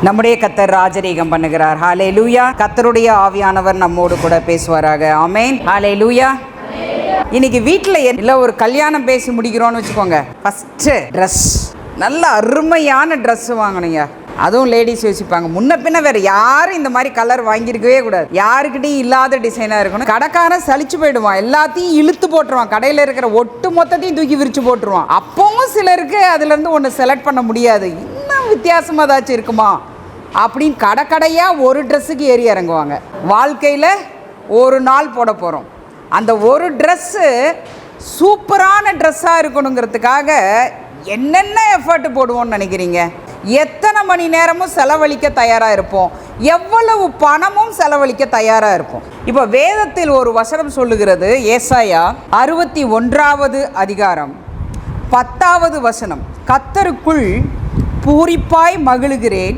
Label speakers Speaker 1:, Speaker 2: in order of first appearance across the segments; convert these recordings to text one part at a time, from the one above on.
Speaker 1: நம்முடைய கர்த்தர் ராஜரீகம் பண்ணுகிறார். ஹல்லேலூயா. கர்த்தருடைய ஆவியானவர் நம்மோடு கூட பேசுவாராக. ஆமென். ஹல்லேலூயா. இன்னைக்கு வீட்டில் இல்லை ஒரு கல்யாணம் பேசி முடிக்கிறோன்னு வச்சுக்கோங்க. ஃபஸ்ட்டு ட்ரெஸ், நல்ல அருமையான ட்ரெஸ்ஸு வாங்கணுங்க. அதுவும் லேடிஸ் யோசிப்பாங்க, முன்ன பின்ன வேறு யாரும் இந்த மாதிரி கலர் வாங்கியிருக்கவே கூடாது, யாருக்கிட்டையும் இல்லாத டிசைனாக இருக்கணும். கடைக்காரன் சலிச்சு போயிடுவான், எல்லாத்தையும் இழுத்து போட்டுருவான், கடையில் இருக்கிற ஒட்டு மொத்தத்தையும் தூக்கி விரிச்சு போட்டுருவான். அப்பவும் சிலருக்கு அதுலேருந்து ஒன்று செலக்ட் பண்ண முடியாது, இன்னும் வித்தியாசமாக ஏதாச்சும் இருக்குமா அப்படின்னு கடையாக ஒரு ட்ரெஸ்ஸுக்கு ஏறி இறங்குவாங்க. வாழ்க்கையில் ஒரு நாள் போட போகிறோம், அந்த ஒரு ட்ரெஸ்ஸு சூப்பரான ட்ரெஸ்ஸாக இருக்கணுங்கிறதுக்காக என்னென்ன எஃபர்ட் போடுவோம்னு நினைக்கிறீங்க? எத்தனை மணி நேரமும் செலவழிக்க தயாராக இருப்போம், எவ்வளவு பணமும் செலவழிக்க தயாராக இருப்போம். இப்போ வேதத்தில் ஒரு வசனம் சொல்லுகிறது, ஏசாயா 61வது அதிகாரம் 10வது வசனம். கர்த்தருக்குள் பூரிப்பாய் மகிழுகிறேன்,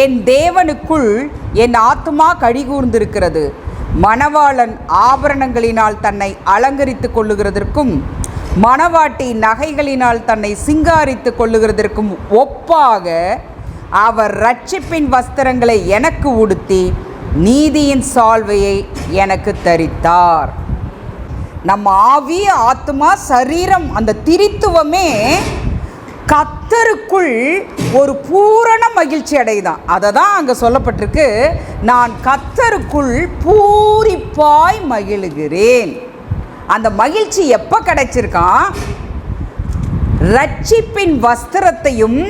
Speaker 1: என் தேவனுக்குள் என் ஆத்துமா கழிகூர்ந்திருக்கிறது. மணவாளன் ஆபரணங்களினால் தன்னை அலங்கரித்து கொள்ளுகிறதற்கும் மணவாட்டி நகைகளினால் தன்னை சிங்காரித்து கொள்ளுகிறதற்கும் ஒப்பாக அவர் இரட்சிப்பின் வஸ்திரங்களை எனக்கு உடுத்தி நீதியின் சால்வையை எனக்கு தரித்தார். நம்ம ஆவி, ஆத்மா, சரீரம், அந்த திரித்துவமே கர்த்தருக்குள் ஒரு பூரண மகிழ்ச்சி அடைதான். அதை தான் அங்கே சொல்லப்பட்டிருக்கு, நான் கர்த்தருக்குள் பூரிப்பாய் மகிழுகிறேன். அந்த மகிழ்ச்சி எப்போ கிடைச்சிருக்கான்? இரட்சிப்பின் வஸ்திரத்தையும்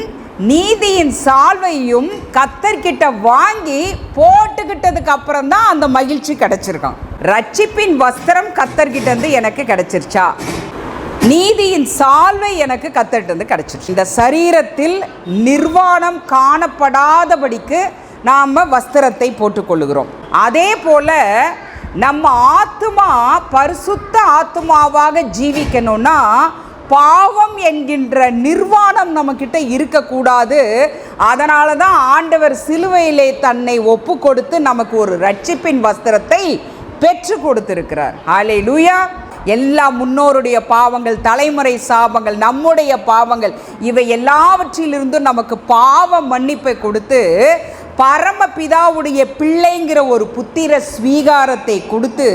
Speaker 1: நீதியின் சால்வையும் கர்த்தர்கிட்ட வாங்கி போட்டுக்கிட்டதுக்கு அப்புறம் தான் அந்த மகிழ்ச்சி கிடைச்சிருக்கான். இரட்சிப்பின் வஸ்திரம் கர்த்தர்கிட்ட இருந்து எனக்கு கிடைச்சிருச்சா, நீதியின் சால்வை எனக்கு கர்த்தர்கிட்ட கிடைச்சிருச்சு. இந்த சரீரத்தில் நிர்வாணம் காணப்படாதபடிக்கு நாம் வஸ்திரத்தை போட்டுக்கொள்ளுகிறோம். அதே போல நம்ம ஆத்துமா பரிசுத்த ஆத்துமாவாக ஜீவிக்கணும்னா பாவம் என்கின்ற நிர்வாணம் நம்மக்கிட்ட இருக்கக்கூடாது. அதனால தான் ஆண்டவர் சிலுவையிலே தன்னை ஒப்பு கொடுத்து நமக்கு ஒரு இரட்சிப்பின் வஸ்திரத்தை பெற்று கொடுத்திருக்கிறார். ஹல்லேலூயா. எல்லா முன்னோருடைய பாவங்கள், தலைமுறை சாபங்கள், நம்முடைய பாவங்கள், இவை எல்லாவற்றிலிருந்து நமக்கு பாவ மன்னிப்பை கொடுத்து பரமபிதாவுடைய பிள்ளைங்கிற ஒரு புத்திர ஸ்வீகாரத்தை கொடுத்து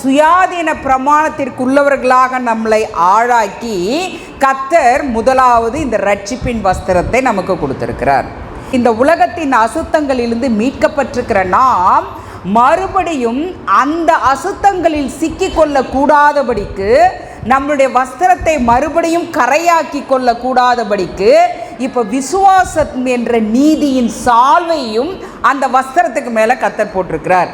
Speaker 1: சுயாதீன பிரமாணத்திற்குள்ளவர்களாக நம்மளை ஆளாக்கி கர்த்தர் முதலாவது இந்த இரட்சிப்பின் வஸ்திரத்தை நமக்கு கொடுத்திருக்கிறார். இந்த உலகத்தின் அசுத்தங்களிலிருந்து மீட்கப்பட்டிருக்கிற நாம் மறுபடியும் அந்த அசுத்தங்களில் சிக்கிக்கொள்ள கூடாதபடிக்கு, நம்மளுடைய வஸ்திரத்தை மறுபடியும் கரையாக்கி கொள்ள கூடாதபடிக்கு இப்போ விசுவாசம் என்ற நீதியின் சால்வையும் அந்த வஸ்திரத்துக்கு மேலே கர்த்தர் போட்டிருக்கிறார்.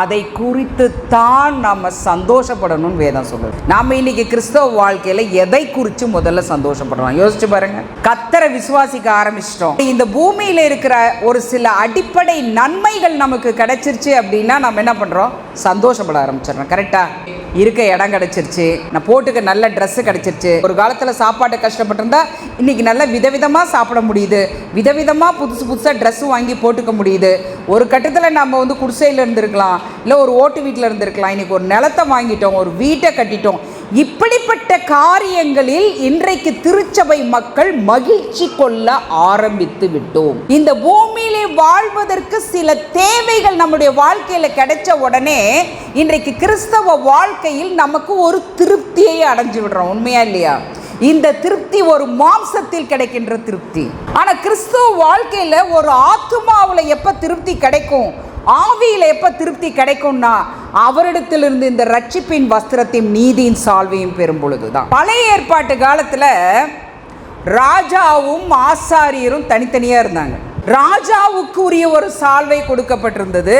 Speaker 1: அதை குறித்து தான் நம்ம சந்தோஷப்படணும்னு வேதம் சொல்லுது. நாம் இன்னைக்கு கிறிஸ்தவ வாழ்க்கையில் எதை குறித்து முதல்ல சந்தோஷப்படுறோம்? யோசிச்சு பாருங்க. கர்த்தரை விசுவாசிக்க ஆரம்பிச்சிட்டோம், இந்த பூமியில் இருக்கிற ஒரு சில அடிப்படை நன்மைகள் நமக்கு கிடைச்சிருச்சு அப்படின்னா நம்ம என்ன பண்ணுறோம்? சந்தோஷப்பட ஆரம்பிச்சிடறோம். கரெக்டாக இருக்க இடம் கிடச்சிருச்சு, நான் போட்டுக்க நல்ல ட்ரெஸ்ஸு கிடச்சிருச்சு. ஒரு காலத்தில் சாப்பாட்டு கஷ்டப்பட்டிருந்தா இன்றைக்கி நல்ல விதவிதமாக சாப்பிட முடியுது, விதவிதமாக புதுசாக ட்ரெஸ்ஸு வாங்கி போட்டுக்க முடியுது. ஒரு கட்டத்தில் நம்ம குடிசையில் இருந்திருக்கலாம், இல்லை ஒரு ஓட்டு வீட்டில் இருந்திருக்கலாம், இன்றைக்கி ஒரு நிலத்தை வாங்கிட்டோம், ஒரு வீட்டை கட்டிட்டோம். இப்படிப்பட்ட காரியங்களில் இன்றைக்கு திருச்சபை மக்கள் மகிழ்ச்சி கொள்ள ஆரம்பித்து விட்டோம். இந்த பூமியிலே வாழ்வதற்கு சில தேவைகள் நம்முடைய வாழ்க்கையில் கிடைச்ச உடனே இன்றைக்கு கிறிஸ்தவ வாழ்க்கையில் நமக்கு ஒரு திருப்தியை அடைஞ்சு விடுறோம். உண்மையா இல்லையா? இந்த திருப்தி ஒரு மாம்சத்தில் கிடைக்கின்ற திருப்தி. ஆனால் கிறிஸ்தவ வாழ்க்கையில் ஒரு ஆத்துமாவில் எப்போ திருப்தி கிடைக்கும், ஆவியில் எப்போ திருப்தி கிடைக்கும்னா அவரிடத்திலிருந்து இந்த இரட்சிப்பின் வஸ்திரத்தையும் நீதியின் சால்வையும் பெறும் பொழுது தான். பழைய ஏற்பாட்டு காலத்தில் ராஜாவும் ஆசாரியரும் தனித்தனியாக இருந்தாங்க. ராஜாவுக்கு உரிய ஒரு சால்வை கொடுக்கப்பட்டிருந்தது,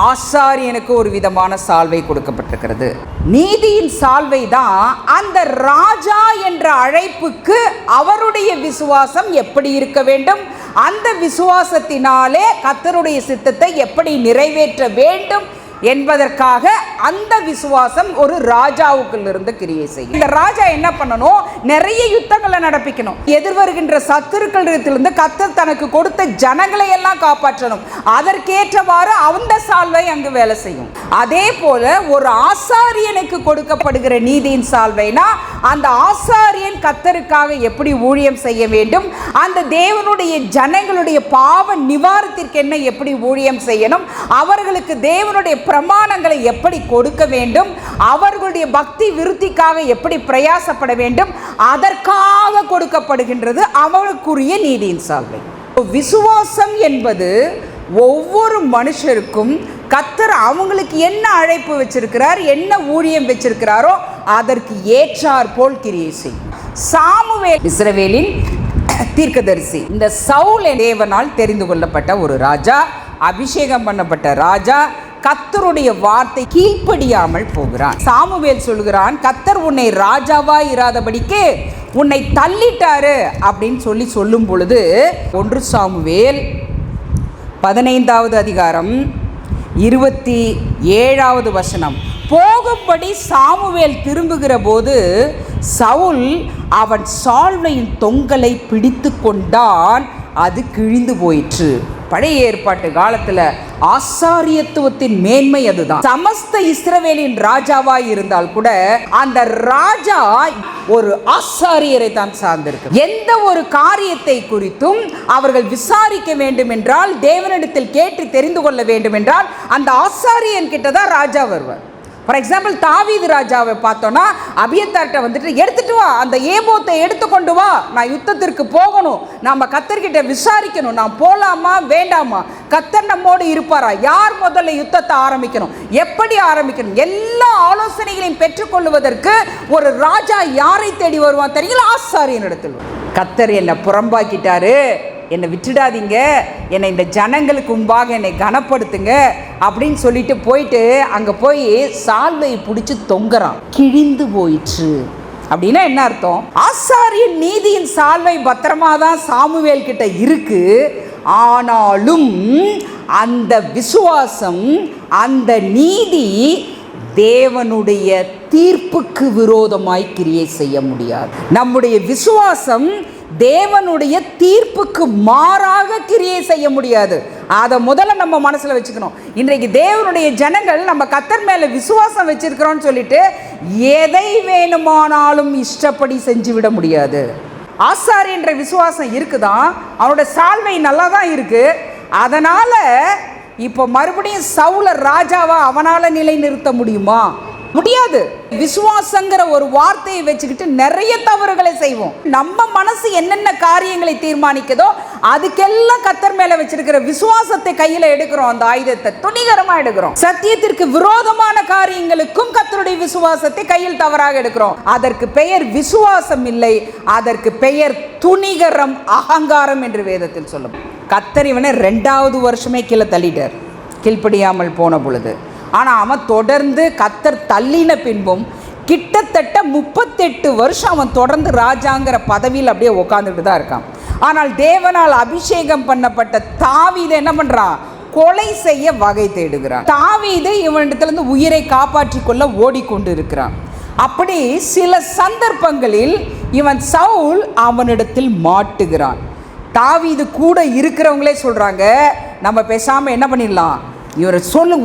Speaker 1: ஆசாரியனுக்கு ஒரு விதமான சால்வை கொடுக்கப்பட்டிருக்கிறது. நீதியின் சால்வை தான் அந்த ராஜா என்ற அழைப்புக்கு அவருடைய விசுவாசம் எப்படி இருக்க வேண்டும், அந்த விசுவாசத்தினாலே கர்த்தருடைய சித்தத்தை எப்படி நிறைவேற்ற வேண்டும் என்பதற்காக அந்த விசுவாசம் ஒரு ராஜாவுக்குள்ள இருந்து கிரியை செய்யும். இந்த ராஜா என்ன பண்ணணும்? நிறைய யுத்தங்களை நடப்பிக்கணும். எதிர்வருகின்ற சத்துருக்களிடத்திலிருந்து கர்த்தர் தனக்கு கொடுத்த ஜனங்களை எல்லாம் காப்பாற்றணும். அதற்கேற்றவாறு அந்த சால்வை அங்கு வேலை செய்யும். அதே போல ஒரு ஆசாரியனுக்கு கொடுக்கப்படுகிற நீதியின் சால்வைனா, அந்த ஆசாரியன் கர்த்தருக்காக எப்படி ஊழியம் செய்ய வேண்டும், அந்த தேவனுடைய ஜனங்களுடைய பாவ நிவாரணத்திற்கு என்ன எப்படி ஊழியம் செய்யணும், அவர்களுக்கு தேவனுடைய பிரமாணங்களை எப்படி கொடுக்க வேண்டும், அவர்களுடைய பக்தி விருத்திக்காக எப்படி பிரயாசப்பட வேண்டும், அதற்காக கொடுக்கப்படுகின்றது அவர்களுக்குரிய நீதியின் சால்வை. விசுவாசம் என்பது ஒவ்வொரு மனுஷருக்கும் கர்த்தர் அவங்களுக்கு என்ன அழைப்பு வச்சிருக்கிறார், என்ன ஊழியம் வச்சிருக்கிறாரோ அதற்கு ஏற்றார் போல் கிரியை செய்யும். சாமுவேல் இஸ்ரவேலின் தீர்க்கதரிசி. இந்த சவுல் தேவனால் தெரிந்து கொள்ளப்பட்ட ஒரு ராஜா, அபிஷேகம் பண்ணப்பட்ட ராஜா, கர்த்தருடைய வார்த்தை கீழ்ப்படியாமல் போகிறான். சாமுவேல் சொல்கிறான், கர்த்தர் உன்னை ராஜாவா இராதபடிக்கு உன்னை தள்ளிட்டாரு அப்படின்னு சொல்லும் பொழுது 1 சாமுவேல் 15வது அதிகாரம் 27வது வசனம், போகும்படி சாமுவேல் திரும்புகிற போது சவுல் அவன் சால்வையின் தொங்கலை பிடித்து கொண்டான், அது கிழிந்து போயிற்று. பழைய ஏற்பாட்டு காலத்தில் ஆசாரியத்துவத்தின் மேன்மை அதுதான். சமஸ்த இஸ்ரவேலின் ராஜாவாய் இருந்தால் கூட அந்த ராஜா ஒரு ஆசாரியரை தான் சார்ந்திருக்கு. எந்த ஒரு காரியத்தை குறித்தும் அவர்கள் விசாரிக்க வேண்டும் என்றால், தேவனிடத்தில் கேட்டு தெரிந்து கொள்ள வேண்டும் என்றால், அந்த ஆசாரியன் கிட்ட தான் ராஜா வருவார். ஃபார் எக்ஸாம்பிள், தாவீது ராஜாவை பார்த்தோன்னா அபியத்தார்ட்ட வந்துட்டு, எடுத்துட்டு வா, அந்த ஏபோத்தை எடுத்துக்கொண்டு வா, நான் யுத்தத்திற்கு போகணும், நம்ம கர்த்தர்கிட்ட விசாரிக்கணும், நான் போகலாமா வேண்டாமா, கர்த்தர் நம்மோடு இருப்பாரா, யார் முதல்ல யுத்தத்தை ஆரம்பிக்கணும், எப்படி ஆரம்பிக்கணும், எல்லா ஆலோசனைகளையும் பெற்றுக்கொள்வதற்கு ஒரு ராஜா யாரை தேடி வருவான் தெரியுங்களா? ஆசாரியன் இடத்தில். கர்த்தர் என்னை புறம்பாக்கிட்டாரு, என்னை விட்டுடாதீங்க, என்னை இந்த ஜனங்களுக்கு முன்பாக என்னை கனப்படுத்துங்க அப்படின்னு சொல்லிட்டு போயிட்டு அங்கே போய் சால்வை பிடிச்சி தொங்குறான், கிழிந்து போயிற்று. அப்படின்னா என்ன அர்த்தம்? ஆசாரியன் நீதியின் சால்வை பத்திரமா தான் சாமுவேல் கிட்ட இருக்கு, ஆனாலும் அந்த விசுவாசம், அந்த நீதி தேவனுடைய தீர்ப்புக்கு விரோதமாய் கிரியை செய்ய முடியாது. நம்முடைய விசுவாசம் தேவனுடைய தீர்ப்புக்கு மாறாக கிரியை செய்ய முடியாது. அதை முதல்ல நம்ம மனசில் வச்சுக்கணும். இன்றைக்கு தேவனுடைய ஜனங்கள் நம்ம கர்த்தர் மேலே விசுவாசம் வச்சிருக்கிறோம்னு சொல்லிட்டு எதை வேணுமானாலும் இஷ்டப்படி செஞ்சு விட முடியாது. ஆசாரியன்ற விசுவாசம் இருக்குதான், அவனோட சால்வை நல்லா தான் இருக்கு. அதனால இப்போ மறுபடியும் சவுல ராஜாவா அவனால நிலைநிறுத்த முடியுமா? முடியாது. விசுவாசங்கிற ஒரு வார்த்தையை வச்சுக்கிட்டு நிறைய தவறுகளை செய்வோம். நம்ம மனசு என்னென்ன காரியங்களை தீர்மானிக்குதோ அதுக்கெல்லாம் கர்த்தர் மேல வச்சிருக்கிற விசுவாசத்தை கையில எடுக்கிறோம், அந்த ஆயுதத்தை துணிகரமா எடுக்கிறோம். சத்தியத்திற்கு விரோதமான காரியங்களுக்கும் கர்த்தருடைய விசுவாசத்தை கையில் தவறாக எடுக்கிறோம். அதற்கு பெயர் விசுவாசம் இல்லை, அதற்கு பெயர் துணிகரம், அகங்காரம் என்று வேதத்தில் சொல்லும். கர்த்தர் இவனை 2வது வருஷமே கீழே தள்ளிட்டார், கீழ்ப்படியாமல் போன பொழுது. ஆனால் அவன் தொடர்ந்து கர்த்தர் தள்ளின பின்பும் கிட்டத்தட்ட 38 வருஷம் அவன் தொடர்ந்து ராஜாங்கிற பதவியில் அப்படியே உட்காந்துட்டு தான் இருக்கான். ஆனால் தேவனால் அபிஷேகம் பண்ணப்பட்ட தாவீதை என்ன பண்ணுறான்? கொலை செய்ய வகை தேடுகிறான். தாவீது இவனிடத்திலிருந்து உயிரை காப்பாற்றிக் கொள்ள ஓடிக்கொண்டு இருக்கிறான். அப்படி சில சந்தர்ப்பங்களில் இவன் சவுல் அவனிடத்தில் மாட்டுகிறான். தாவீது கூட இருக்கிறவங்களே சொல்கிறாங்க, நம்ம பேசாமல் என்ன பண்ணிடலாம், இவரை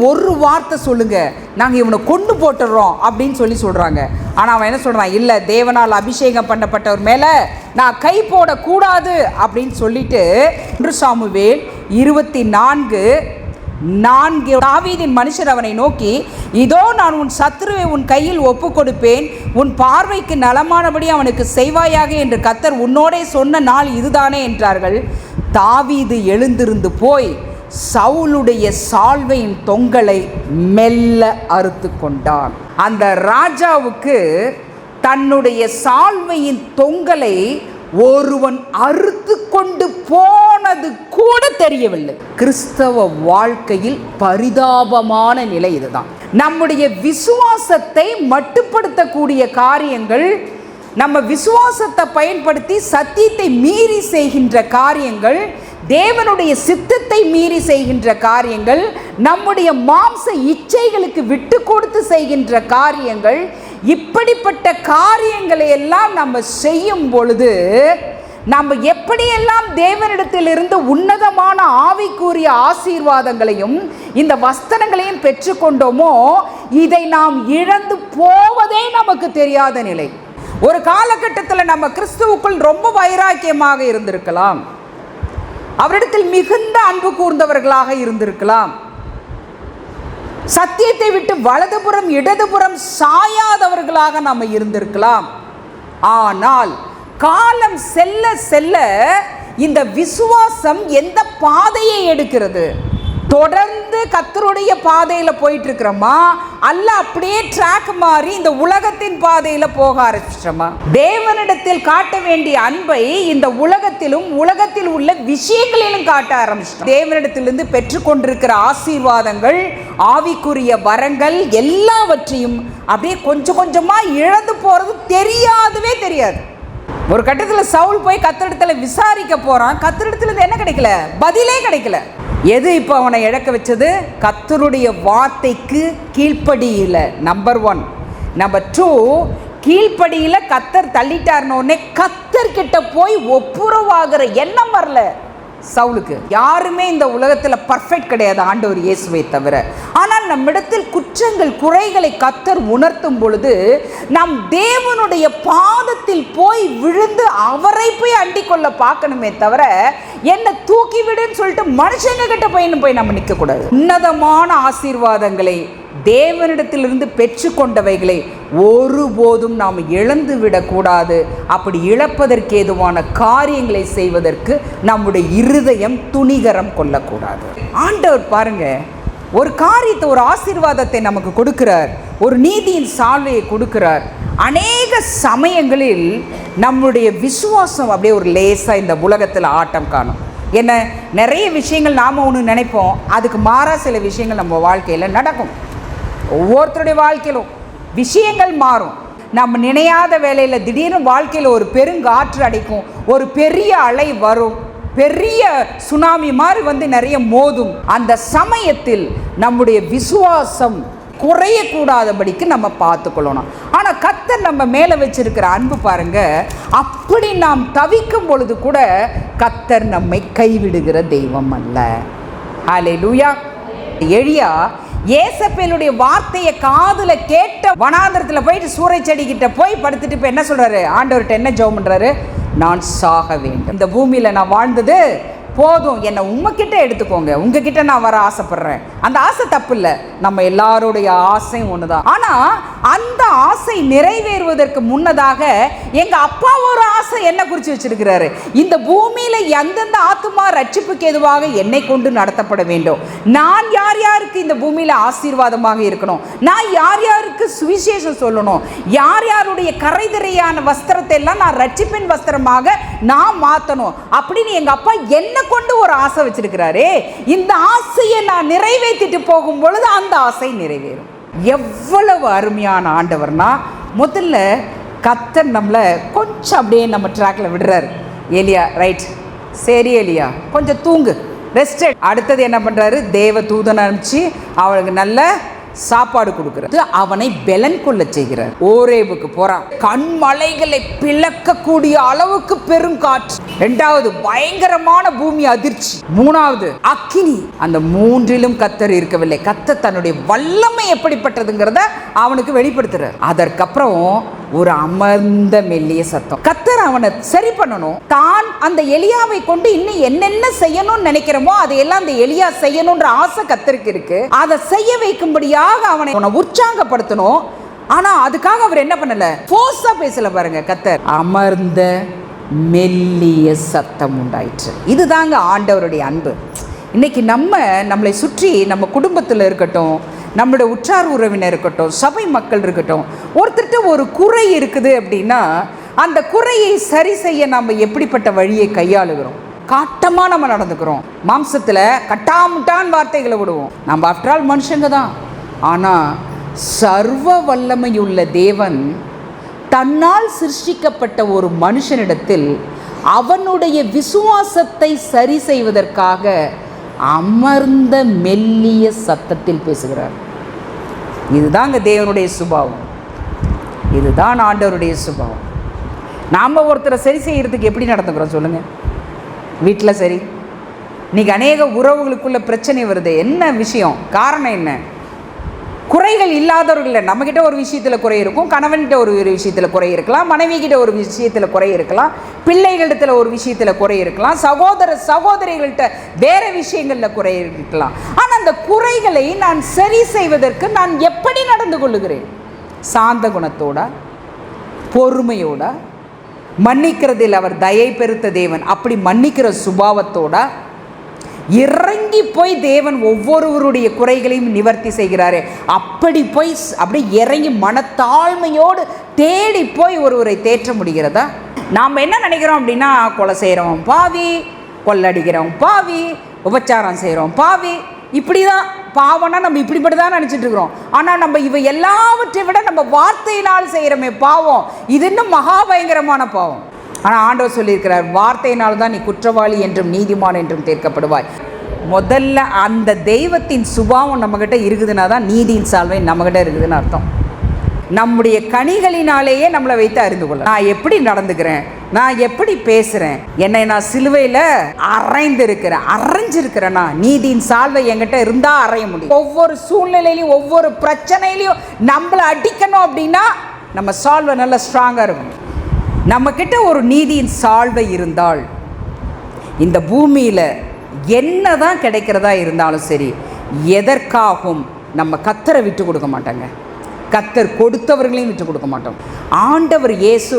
Speaker 1: ஒரு வார்த்தை சொல்லுங்க, நாங்கள் இவனை கொண்டு போட்டுடுறோம் அப்படின்னு சொல்கிறாங்க. ஆனால் அவன் என்ன சொல்கிறான்? இல்லை, தேவனால் அபிஷேகம் பண்ணப்பட்டவர் மேலே நான் கை போடக்கூடாது அப்படின்னு சொல்லிட்டு 1 சாமுவேல் 24:4 தாவீதின் மனுஷர் அவனை நோக்கி, இதோ நான் உன் சத்துருவை உன் கையில் ஒப்பு கொடுப்பேன், உன் பார்வைக்கு நலமானபடி அவனுக்கு செய்வாயாக என்று கர்த்தர் உன்னோடே சொன்ன நாள் இதுதானே என்றார்கள். தாவீது எழுந்திருந்து போய் சவுலுடைய சால்வையின் தொங்கலை மெல்ல அறுத்து கொண்டான். அந்த ராஜாவுக்கு தன்னுடைய சால்வையின் தொங்கலை ஒருவன் அறுத்து கொண்டு போனது கூட தெரியவில்லை. கிறிஸ்தவ வாழ்க்கையில் பரிதாபமான நிலை இதுதான். நம்முடைய விசுவாசத்தை மட்டுப்படுத்தக்கூடிய காரியங்கள், நம்ம விசுவாசத்தை பயன்படுத்தி சத்தியத்தை மீறி செய்கின்ற காரியங்கள் தேவனுடைய சித்தத்தை மீறி செய்கின்ற காரியங்கள், நம்முடைய மாம்ச இச்சைகளுக்கு விட்டு கொடுத்து செய்கின்ற காரியங்கள், இப்படிப்பட்ட காரியங்களை எல்லாம் நம்ம செய்யும் பொழுது நம்ம எப்படியெல்லாம் தேவனிடத்திலிருந்து உன்னதமான ஆவிக்குரிய ஆசீர்வாதங்களையும் இந்த வஸ்திரங்களையும் பெற்றுக்கொண்டோமோ, இதை நாம் இழந்து போவதே நமக்கு தெரியாத நிலை. ஒரு காலகட்டத்தில் நம்ம கிறிஸ்துவுக்குள் ரொம்ப வைராக்கியமாக இருந்திருக்கலாம், அவரிடத்தில் மிகுந்த அன்பு கூர்ந்தவர்களாக இருந்திருக்கலாம், சத்தியத்தை விட்டு வலதுபுறம் இடதுபுறம் சாயாதவர்களாக நாம் இருந்திருக்கலாம். ஆனால் காலம் செல்ல செல்ல இந்த விசுவாசம் எந்த பாதையை எடுக்கிறது? தொடர்ந்து கர்த்தருடைய பாதையில் போயிட்டு இருக்கிறோமா, அல்ல அப்படியே ட்ராக் மாறி இந்த உலகத்தின் பாதையில் போக ஆரம்பிச்சிட்டோமா? தேவனிடத்தில் காட்ட வேண்டிய அன்பை இந்த உலகத்திலும் உலகத்தில் உள்ள விஷயங்களிலும் காட்ட ஆரம்பிச்சிட்டோம். தேவனிடத்திலிருந்து பெற்றுக்கொண்டிருக்கிற ஆசீர்வாதங்கள், ஆவிக்குரிய வரங்கள் எல்லாவற்றையும் அப்படியே கொஞ்சம் கொஞ்சமாக இழந்து போகிறது தெரியாது. ஒரு கட்டத்தில் சவுல் போய் கர்த்தரிடத்தில் விசாரிக்க போகிறான். கர்த்தரிடத்தில் என்ன கிடைக்கல? பதிலே கிடைக்கல. எது இப்போ அவனை இழக்க வச்சது? கர்த்தருடைய வார்த்தைக்கு கீழ்ப்படியில். நம்பர் 1. நம்பர் 2, கீழ்ப்படியில் கர்த்தர் தள்ளிட்டார்னோடனே கர்த்தர்கிட்ட போய் ஒப்புரவாகிற எண்ணம் வரல சவுலுக்கு. யாருமே இந்த உலகத்தில் பர்ஃபெக்ட் கிடையாது, ஆண்டவர் இயேசுவை தவிர. ஆனால் நம்மிடத்தில் குற்றங்கள் குறைகளை கர்த்தர் உணர்த்தும் பொழுது நாம் தேவனுடைய பாதத்தில் போய் விழுந்து அவரை போய் அண்டிக் கொள்ள பார்க்கணுமே தவிர, என்ன தூக்கி விடுன்னு சொல்லிட்டு மனுஷங்க கிட்ட போய் நம்ம நிற்கக்கூடாது. உன்னதமான ஆசீர்வாதங்களை தேவனிடத்திலிருந்து பெற்றுக்கொண்டவைகளை ஒருபோதும் நாம் இழந்து விடக்கூடாது. அப்படி இழப்பதற்கு ஏதுவான காரியங்களை செய்வதற்கு நம்முடைய இருதயம் துணிகரம் கொள்ளக்கூடாது. ஆண்டவர் பாருங்க, ஒரு காரியத்தை, ஒரு ஆசீர்வாதத்தை நமக்கு கொடுக்கிறார், ஒரு நீதியின் சால்வையை கொடுக்கிறார். அநேக சமயங்களில் நம்முடைய விசுவாசம் அப்படியே ஒரு லேசாக இந்த உலகத்தில் ஆட்டம் காணும். என்ன, நிறைய விஷயங்கள் நாம் ஒன்று நினைப்போம், அதுக்கு மாறாக சில விஷயங்கள் நம்ம வாழ்க்கையில் நடக்கும். ஒவ்வொருத்தருடைய வாழ்க்கையிலும் விஷயங்கள் மாறும். நம்ம நினையாத வேலையில் திடீர்னு வாழ்க்கையில் ஒரு பெருங்காற்று அடிக்கும், ஒரு பெரிய அலை வரும், பெரிய சுனாமி மாதிரி வந்து நிறைய மோதும். அந்த சமயத்தில் நம்முடைய விசுவாசம் குறையக்கூடாதபடிக்கு நம்ம பார்த்துக்கொள்ளணும். ஆனால் கர்த்தர் நம்ம மேலே வச்சிருக்கிற அன்பு பாருங்க, அப்படி நாம் தவிக்கும் பொழுது கூட கர்த்தர் நம்மை கைவிடுகிற தெய்வம் அல்ல. ஹல்லேலூயா. எலியா ஏசபேலுடைய வார்த்தையை காதுல கேட்ட வனாந்தரத்தில் போயிட்டு சூறை செடிக்கிட்ட போய் படுத்துட்டு இப்போ என்ன சொல்றாரு? ஆண்டவர்கிட்ட என்ன ஜெபம் பண்றாரு? நான் சாக வேண்டும், இந்த பூமியில் நான் வாழ்ந்தது போதும், என்னை உங்ககிட்ட எடுத்துக்கோங்க, உங்ககிட்ட நான் வர ஆசைப்படுறேன். அந்த ஆசை தப்பு இல்லை, நம்ம எல்லாருடைய ஆசையும் ஒன்று தான். ஆனால் அந்த ஆசை நிறைவேறுவதற்கு முன்னதாக எங்கள் அப்பா ஒரு ஆசை என்ன குறித்து வச்சிருக்கிறாரு? இந்த பூமியில் எந்தெந்த ஆத்துமா ரட்சிப்புக்கு எதுவாக என்னை கொண்டு நடத்தப்பட வேண்டும், நான் யார் யாருக்கு இந்த பூமியில் ஆசீர்வாதமாக இருக்கணும், நான் யார் யாருக்கு சுவிசேஷம் சொல்லணும், யார் யாருடைய கரைதிரையான வஸ்திரத்தை எல்லாம் நான் ரட்சிப்பின் வஸ்திரமாக நான் மாற்றணும் அப்படின்னு எங்கள் அப்பா என்ன கொண்டு ஒரு ஆசை வச்சிருக்கிறாரே. இந்த ஆசையை நான் நிறைவேற்றிட்டு போகும் பொழுது அந்த ஆசை நிறைவேறும். எவ்வளவு அருமையான ஆண்டவர்னா, முதல்ல கர்த்தர் நம்மளை கொஞ்சம் அப்படியே நம்ம ட்ராக்ல விடுறாரு. எலியா, ரைட், சரி எலியா கொஞ்சம் தூங்கு, ரெஸ்ட். அடுத்தது என்ன பண்றாரு? தேவ தூதன் அனுப்பிச்சு அவனுக்கு நல்ல சாப்பாடு கொடுக்கிறது, அவனை பெலன் கொள்ள செய்கிறார். ஓரேபுக்கு போறான், கண்மலைகளை பிளக்கக்கூடிய அளவுக்கு பெருங்காற்று. 2வது பயங்கரமான பூமி அதிர்ச்சி. 3வது அக்கினி. அந்த 3லும் கர்த்தர் இருக்கவில்லை. கர்த்தர் தன்னுடைய வல்லமை எப்படிப்பட்டதுங்கிறத அவனுக்கு வெளிப்படுத்துறார். அதற்கப்புறம் ஒரு அமர்ந்த மெல்லிய சத்தம். கர்த்தர் அவனை சரி பண்ணணும். தான் அந்த எலியாவை கொண்டு இன்னும் என்னென்ன செய்யணும்னு நினைக்கிறோமோ அதையெல்லாம் அந்த எலியா செய்யணும்ன்ற ஆசை கர்த்தருக்கு இருக்கு. அதை செய்ய வைக்கும்படியாக அவனை உற்சாகப்படுத்தணும். ஆனா அதுக்காக அவர் என்ன பண்ணல? போர்ஸா பேசல பாருங்க. கர்த்தர் அமர்ந்த மெல்லிய சத்தம் உண்டாயிற்று. இதுதாங்க ஆண்டவருடைய அன்பு. இன்னைக்கு நம்மளை சுற்றி, நம்ம குடும்பத்தில் இருக்கட்டும், நம்மளுடைய உற்றார் உறவினர் இருக்கட்டும், சபை மக்கள் இருக்கட்டும், ஒருத்தர்கிட்ட ஒரு குறை இருக்குது அப்படின்னா அந்த குறையை சரி செய்ய நம்ம எப்படிப்பட்ட வழியை கையாளுகிறோம்? காட்டமாக நம்ம நடந்துக்கிறோம். மாம்சத்தில் கட்டாமுட்டான் வார்த்தைகளை விடுவோம். நம்ம ஆஃப்டர் ஆல் மனுஷங்க தான். ஆனால் சர்வ வல்லமையுள்ள தேவன் தன்னால் சிருஷ்டிக்கப்பட்ட ஒரு மனுஷனிடத்தில் அவனுடைய விசுவாசத்தை சரி செய்வதற்காக அமர்ந்த மெல்லிய சத்தத்தில் பேசுகிறார். இதுதாங்க தேவனுடைய சுபாவம், இதுதான் ஆண்டவருடைய சுபாவம். நாம் ஒருத்தரை சரி செய்கிறதுக்கு எப்படி நடந்துக்கிறோம் சொல்லுங்கள்? வீட்டில் சரி, இன்றைக்கி அநேக உறவுகளுக்குள்ள பிரச்சனை வருது. என்ன விஷயம்? காரணம் என்ன? குறைகள் இல்லாதவர்கள். நம்மக்கிட்ட ஒரு விஷயத்தில் குறை இருக்கும், கணவன்கிட்ட ஒரு விஷயத்தில் குறை இருக்கலாம், மனைவிக்கிட்ட ஒரு விஷயத்தில் குறை இருக்கலாம், பிள்ளைகளிடத்தில் ஒரு விஷயத்தில் குறை இருக்கலாம், சகோதரிகள்கிட்ட வேறு விஷயங்களில் குறை இருக்கலாம். ஆனால் அந்த குறைகளை நான் சரி செய்வதற்கு நான் எப்படி நடந்து கொள்ளுகிறேன்? சாந்த குணத்தோட, பொறுமையோட, மன்னிக்கிறதில் அவர் தயை பெருத்த தேவன், அப்படி மன்னிக்கிற சுபாவத்தோட இறங்கி போய் தேவன் ஒவ்வொருவருடைய குறைகளையும் நிவர்த்தி செய்கிறாரே, அப்படி போய் அப்படி இறங்கி மனத்தாழ்மையோடு தேடி போய் ஒருவரை தேற்ற முடிகிறதா? நாம் என்ன நினைக்கிறோம் அப்படின்னா, கொலை செய்கிறோம் பாவி, கொள்ளடிக்கிறோம் பாவி, உபச்சாரம் செய்கிறோம் பாவி, இப்படி தான் பாவம்னா நம்ம இப்படிப்பட்டு தான் நினச்சிட்டு இருக்கிறோம். ஆனால் நம்ம இவை எல்லாவற்றை விட நம்ம வார்த்தையினால் செய்கிறோமே பாவம், இது இன்னும் மகாபயங்கரமான பாவம். ஆனால் ஆண்டவர் சொல்லியிருக்கிறார், வார்த்தையினால் தான் நீ குற்றவாளி என்றும் நீதிமான் என்றும் தீர்க்கப்படுவாய். முதல்ல அந்த தெய்வத்தின் சுபாவம் நம்மக்கிட்ட இருக்குதுன்னா தான் நீதியின் சால்வை நம்மக்கிட்ட இருக்குதுன்னு அர்த்தம். நம்முடைய கனிகளினாலேயே நம்மளை வைத்து அறிந்து கொள்ள. நான் எப்படி நடந்துக்கிறேன், நான் எப்படி பேசுகிறேன், என்னை நான் சிலுவையில் அரைஞ்சிருக்கிறேன்னா நீதியின் சால்வை என்கிட்ட இருந்தால் அறைய முடியும். ஒவ்வொரு சூழ்நிலையிலையும் ஒவ்வொரு பிரச்சனையிலையும் நம்மளை அடிக்கணும் அப்படின்னா நம்ம சால்வை நல்லா ஸ்ட்ராங்காக இருக்கும். நம்மக்கிட்ட ஒரு நீதியின் சால்வை இருந்தால் இந்த பூமியில் என்ன தான் கிடைக்கிறதா இருந்தாலும் சரி, எதற்காகவும் நம்ம கர்த்தரை விட்டு கொடுக்க மாட்டாங்க, கர்த்தர் கொடுத்தவர்களையும் விட்டு கொடுக்க மாட்டோம். ஆண்டவர் இயேசு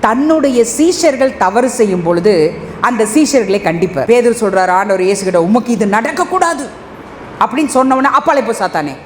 Speaker 1: தன்னுடைய சீஷர்கள் தவறு செய்யும் பொழுது அந்த சீஷர்களை கண்டிப்பார். பேதுரு சொல்கிறார் ஆண்டவர் இயேசு கிட்ட, உமக்கு இது நடக்கக்கூடாது அப்படின்னு சொன்னவொன்னே, அப்பாலே போ சாத்தானே,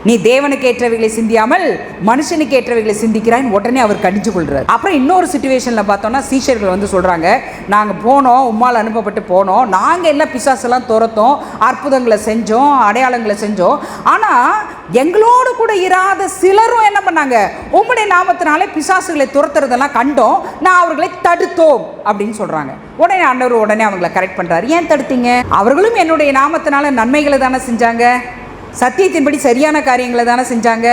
Speaker 1: நீ தேவனுக்கு ஏற்றவைகளை சிந்தியாமல் மனுஷனுக்கு ஏற்றவைகளை சிந்திக்கிறான்னு உடனே அவர் கடிச்சு கொள்கிறார். அப்புறம் இன்னொரு சிச்சுவேஷனில் பார்த்தோன்னா சீஷர்கள் வந்து சொல்கிறாங்க, நாங்கள் போனோம், உம்மால் அனுப்பப்பட்டு போனோம், நாங்கள் எல்லாம் பிசாசெல்லாம் துரத்தோம், அற்புதங்களை செஞ்சோம், அடையாளங்களை செஞ்சோம், ஆனால் எங்களோடு கூட இராத சிலரும் என்ன பண்ணாங்க, உம்முடைய நாமத்தினாலே பிசாசுகளை துரத்துறதெல்லாம் கண்டோம், நான் அவர்களை தடுத்தோம் அப்படின்னு சொல்கிறாங்க. உடனே ஆண்டவர் அவங்களை கரெக்ட் பண்ணுறாரு. ஏன் தடுத்தீங்க? அவர்களும் என்னுடைய நாமத்தினால நன்மைகளை தானே செஞ்சாங்க, சத்தியத்தின்படி சரியான காரியங்களை தானே செஞ்சாங்க,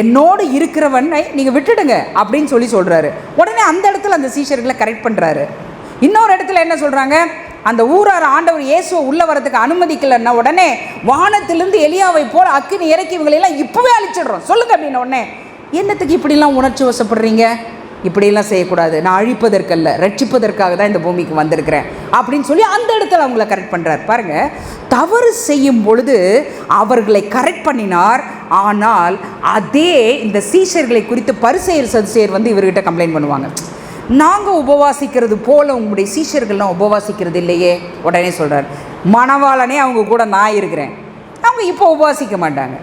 Speaker 1: என்னோடு இருக்கிறவனை நீங்கள் விட்டுடுங்க அப்படின்னு சொல்கிறாரு. உடனே அந்த இடத்துல அந்த சீஷர்களை கரெக்ட் பண்ணுறாரு. இன்னொரு இடத்துல என்ன சொல்கிறாங்க, அந்த ஊரார் ஆண்டவர் இயேசுவை உள்ளே வரதுக்கு அனுமதிக்கலைன்னா உடனே வானத்திலிருந்து எலியாவை போல் அக்கினி இறக்கி இவங்களெல்லாம் இப்போவே அழிச்சிடுறோம் சொல்லுங்க அப்படின்னு. உடனே என்னத்துக்கு இப்படிலாம் உணர்ச்சி வசப்படுறீங்க, இப்படியெல்லாம் செய்யக்கூடாது, நான் அழிப்பதற்கல்ல ரட்சிப்பதற்காக தான் இந்த பூமிக்கு வந்திருக்கிறேன் அப்படின்னு சொல்லி அந்த இடத்துல அவங்கள கரெக்ட் பண்ணுறார். பாருங்கள், தவறு செய்யும் பொழுது அவர்களை கரெக்ட் பண்ணினார். ஆனால் அதே இந்த சீஷர்களை குறித்து பரிசேயர் சதுசேயர் வந்து இவர்கிட்ட கம்ப்ளைண்ட் பண்ணுவாங்க, நாங்கள் உபவாசிக்கிறது போல் உங்களுடைய சீஷர்கள்லாம் உபவாசிக்கிறது இல்லையே. உடனே சொல்கிறார், மணவாளனே அவங்க கூட நான் இருக்கிறேன், அவங்க இப்போ உபவாசிக்க மாட்டாங்க,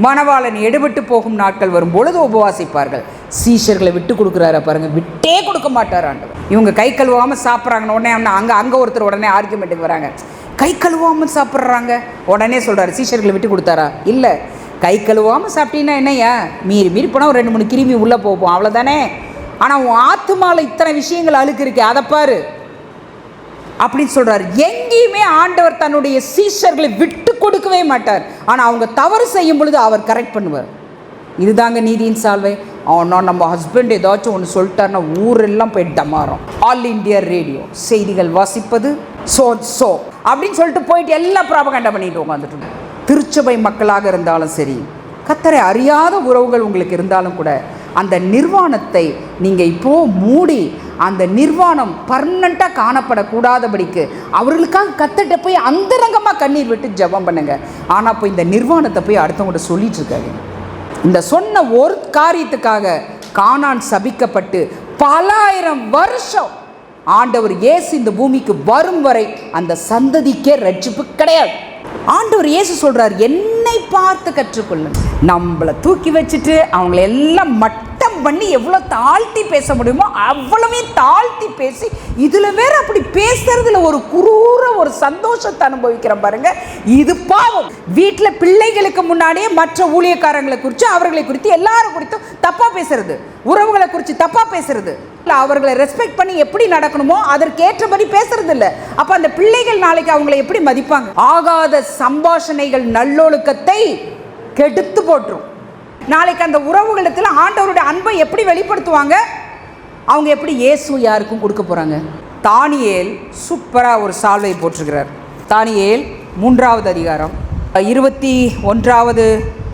Speaker 1: மணவாளன் எடுபட்டு போகும் நாட்கள் வரும் பொழுது உபவாசிப்பார்கள். சீஷர்களை விட்டு கொடுக்குறாரு பாருங்கள், விட்டே கொடுக்க மாட்டார் ஆண்டவர். இவங்க கை கழுவாமல் சாப்பிட்றாங்கன்னு உடனே அங்கே ஒருத்தர் உடனே ஆர்கியூமெண்ட்டுக்கு வராங்க, கை கழுவாமல் சாப்பிட்றாங்க. உடனே சொல்கிறாரு, சீஷர்களை விட்டு கொடுத்தாரா? இல்லை, கை கழுவாமல் சாப்பிட்டீங்கன்னா என்னையா, மீறி போனால் ஒரு 2-3 கிருமி உள்ளே போகும், அவ்வளோதானே. ஆனால் உன் ஆத்துமாவில் இத்தனை விஷயங்கள் அழுக்கு இருக்கு, அதை பாரு அப்படின்னு சொல்கிறார். எங்கேயுமே ஆண்டவர் தன்னுடைய சீஷர்களை விட்டு கொடுக்கவே மாட்டார். ஆனால் அவங்க தவறு செய்யும் பொழுது அவர் கரெக்ட் பண்ணுவார். இதுதாங்க நீதியின் சால்வை. ஆனால் நம்ம ஹஸ்பண்ட் ஏதாச்சும் ஒன்று சொல்லிட்டாருன்னா ஊரெல்லாம் போய் டமாரம். ஆல் இண்டியா ரேடியோ செய்திகள் வாசிப்பது சோ அப்படின்னு சொல்லிட்டு போயிட்டு எல்லாம் ப்ராபகண்டா பண்ணிட்டு உட்காந்துட்டு. திருச்சபை மக்களாக இருந்தாலும் சரி, கர்த்தரை அறியாத உறவுகள் உங்களுக்கு இருந்தாலும் கூட அந்த நிர்வாணத்தை நீங்கள் இப்போது மூடி அந்த நிர்வாணம் பர்மனண்ட்டாக காணப்படக்கூடாதபடிக்கு அவர்களுக்காக கர்த்தர்கிட்ட போய் அந்தரங்கமாக கண்ணீர் விட்டு ஜெபம் பண்ணுங்க. ஆனால் போய் இந்த நிர்வாணத்தை போய் அடுத்தவங்கள்ட்ட சொல்லிட்டு இருக்காங்க. இந்த சொன்ன ஒரு காரியத்துக்காக கானான் சபிக்கப்பட்டு பல ஆயிரம் வருஷம் ஆண்டவர் இயேசு இந்த பூமிக்கு வரும் வரை அந்த சந்ததிக்கே ரட்சிப்பு கிடையாது. ஆண்டவர் இயேசு சொல்கிறார், என்னை பார்த்து கற்றுக்கொள்ளுங்க. நம்மளை தூக்கி வச்சுட்டு அவங்கள எல்லாம் மட்டம் பண்ணி எவ்வளோ தாழ்த்தி பேச முடியுமோ அவ்வளவே தாழ்த்தி பேசி, இதில் வேற அப்படி பேசுறதுல ஒரு குரூர ஒரு சந்தோஷத்தை அனுபவிக்கிறேன் பாருங்க. இது பாவம். வீட்டில் பிள்ளைகளுக்கு முன்னாடியே மற்ற ஊழியக்காரங்களை குறித்து, அவர்களை குறித்து, எல்லாரும் குறித்தும் தப்பா பேசுறது, உறவுகளை குறித்து தப்பா பேசுறது, அவர்களை ரெஸ்பெக்ட் பண்ணி எப்படி நடக்கணுமோ அதற்கேற்றபடி பேசுறது இல்லை. அப்ப அந்த பிள்ளைகள் நாளைக்கு அவங்களை எப்படி மதிப்பாங்க? ஆகாத சம்பாஷணைகள் நல்லொழுக்கத்தை கெடுத்து போட்டுரும். நாளைக்கு அந்த உறவுகளிடத்தில் ஆண்டவருடைய அன்பை எப்படி வெளிப்படுத்துவாங்க? அவங்க எப்படி இயேசு யாருக்கும் கொடுக்க போறாங்க? தானியேல் சூப்பரா ஒரு சால்வை போட்டிருக்கிறார். தானியேல் 3வது அதிகாரம் 21வது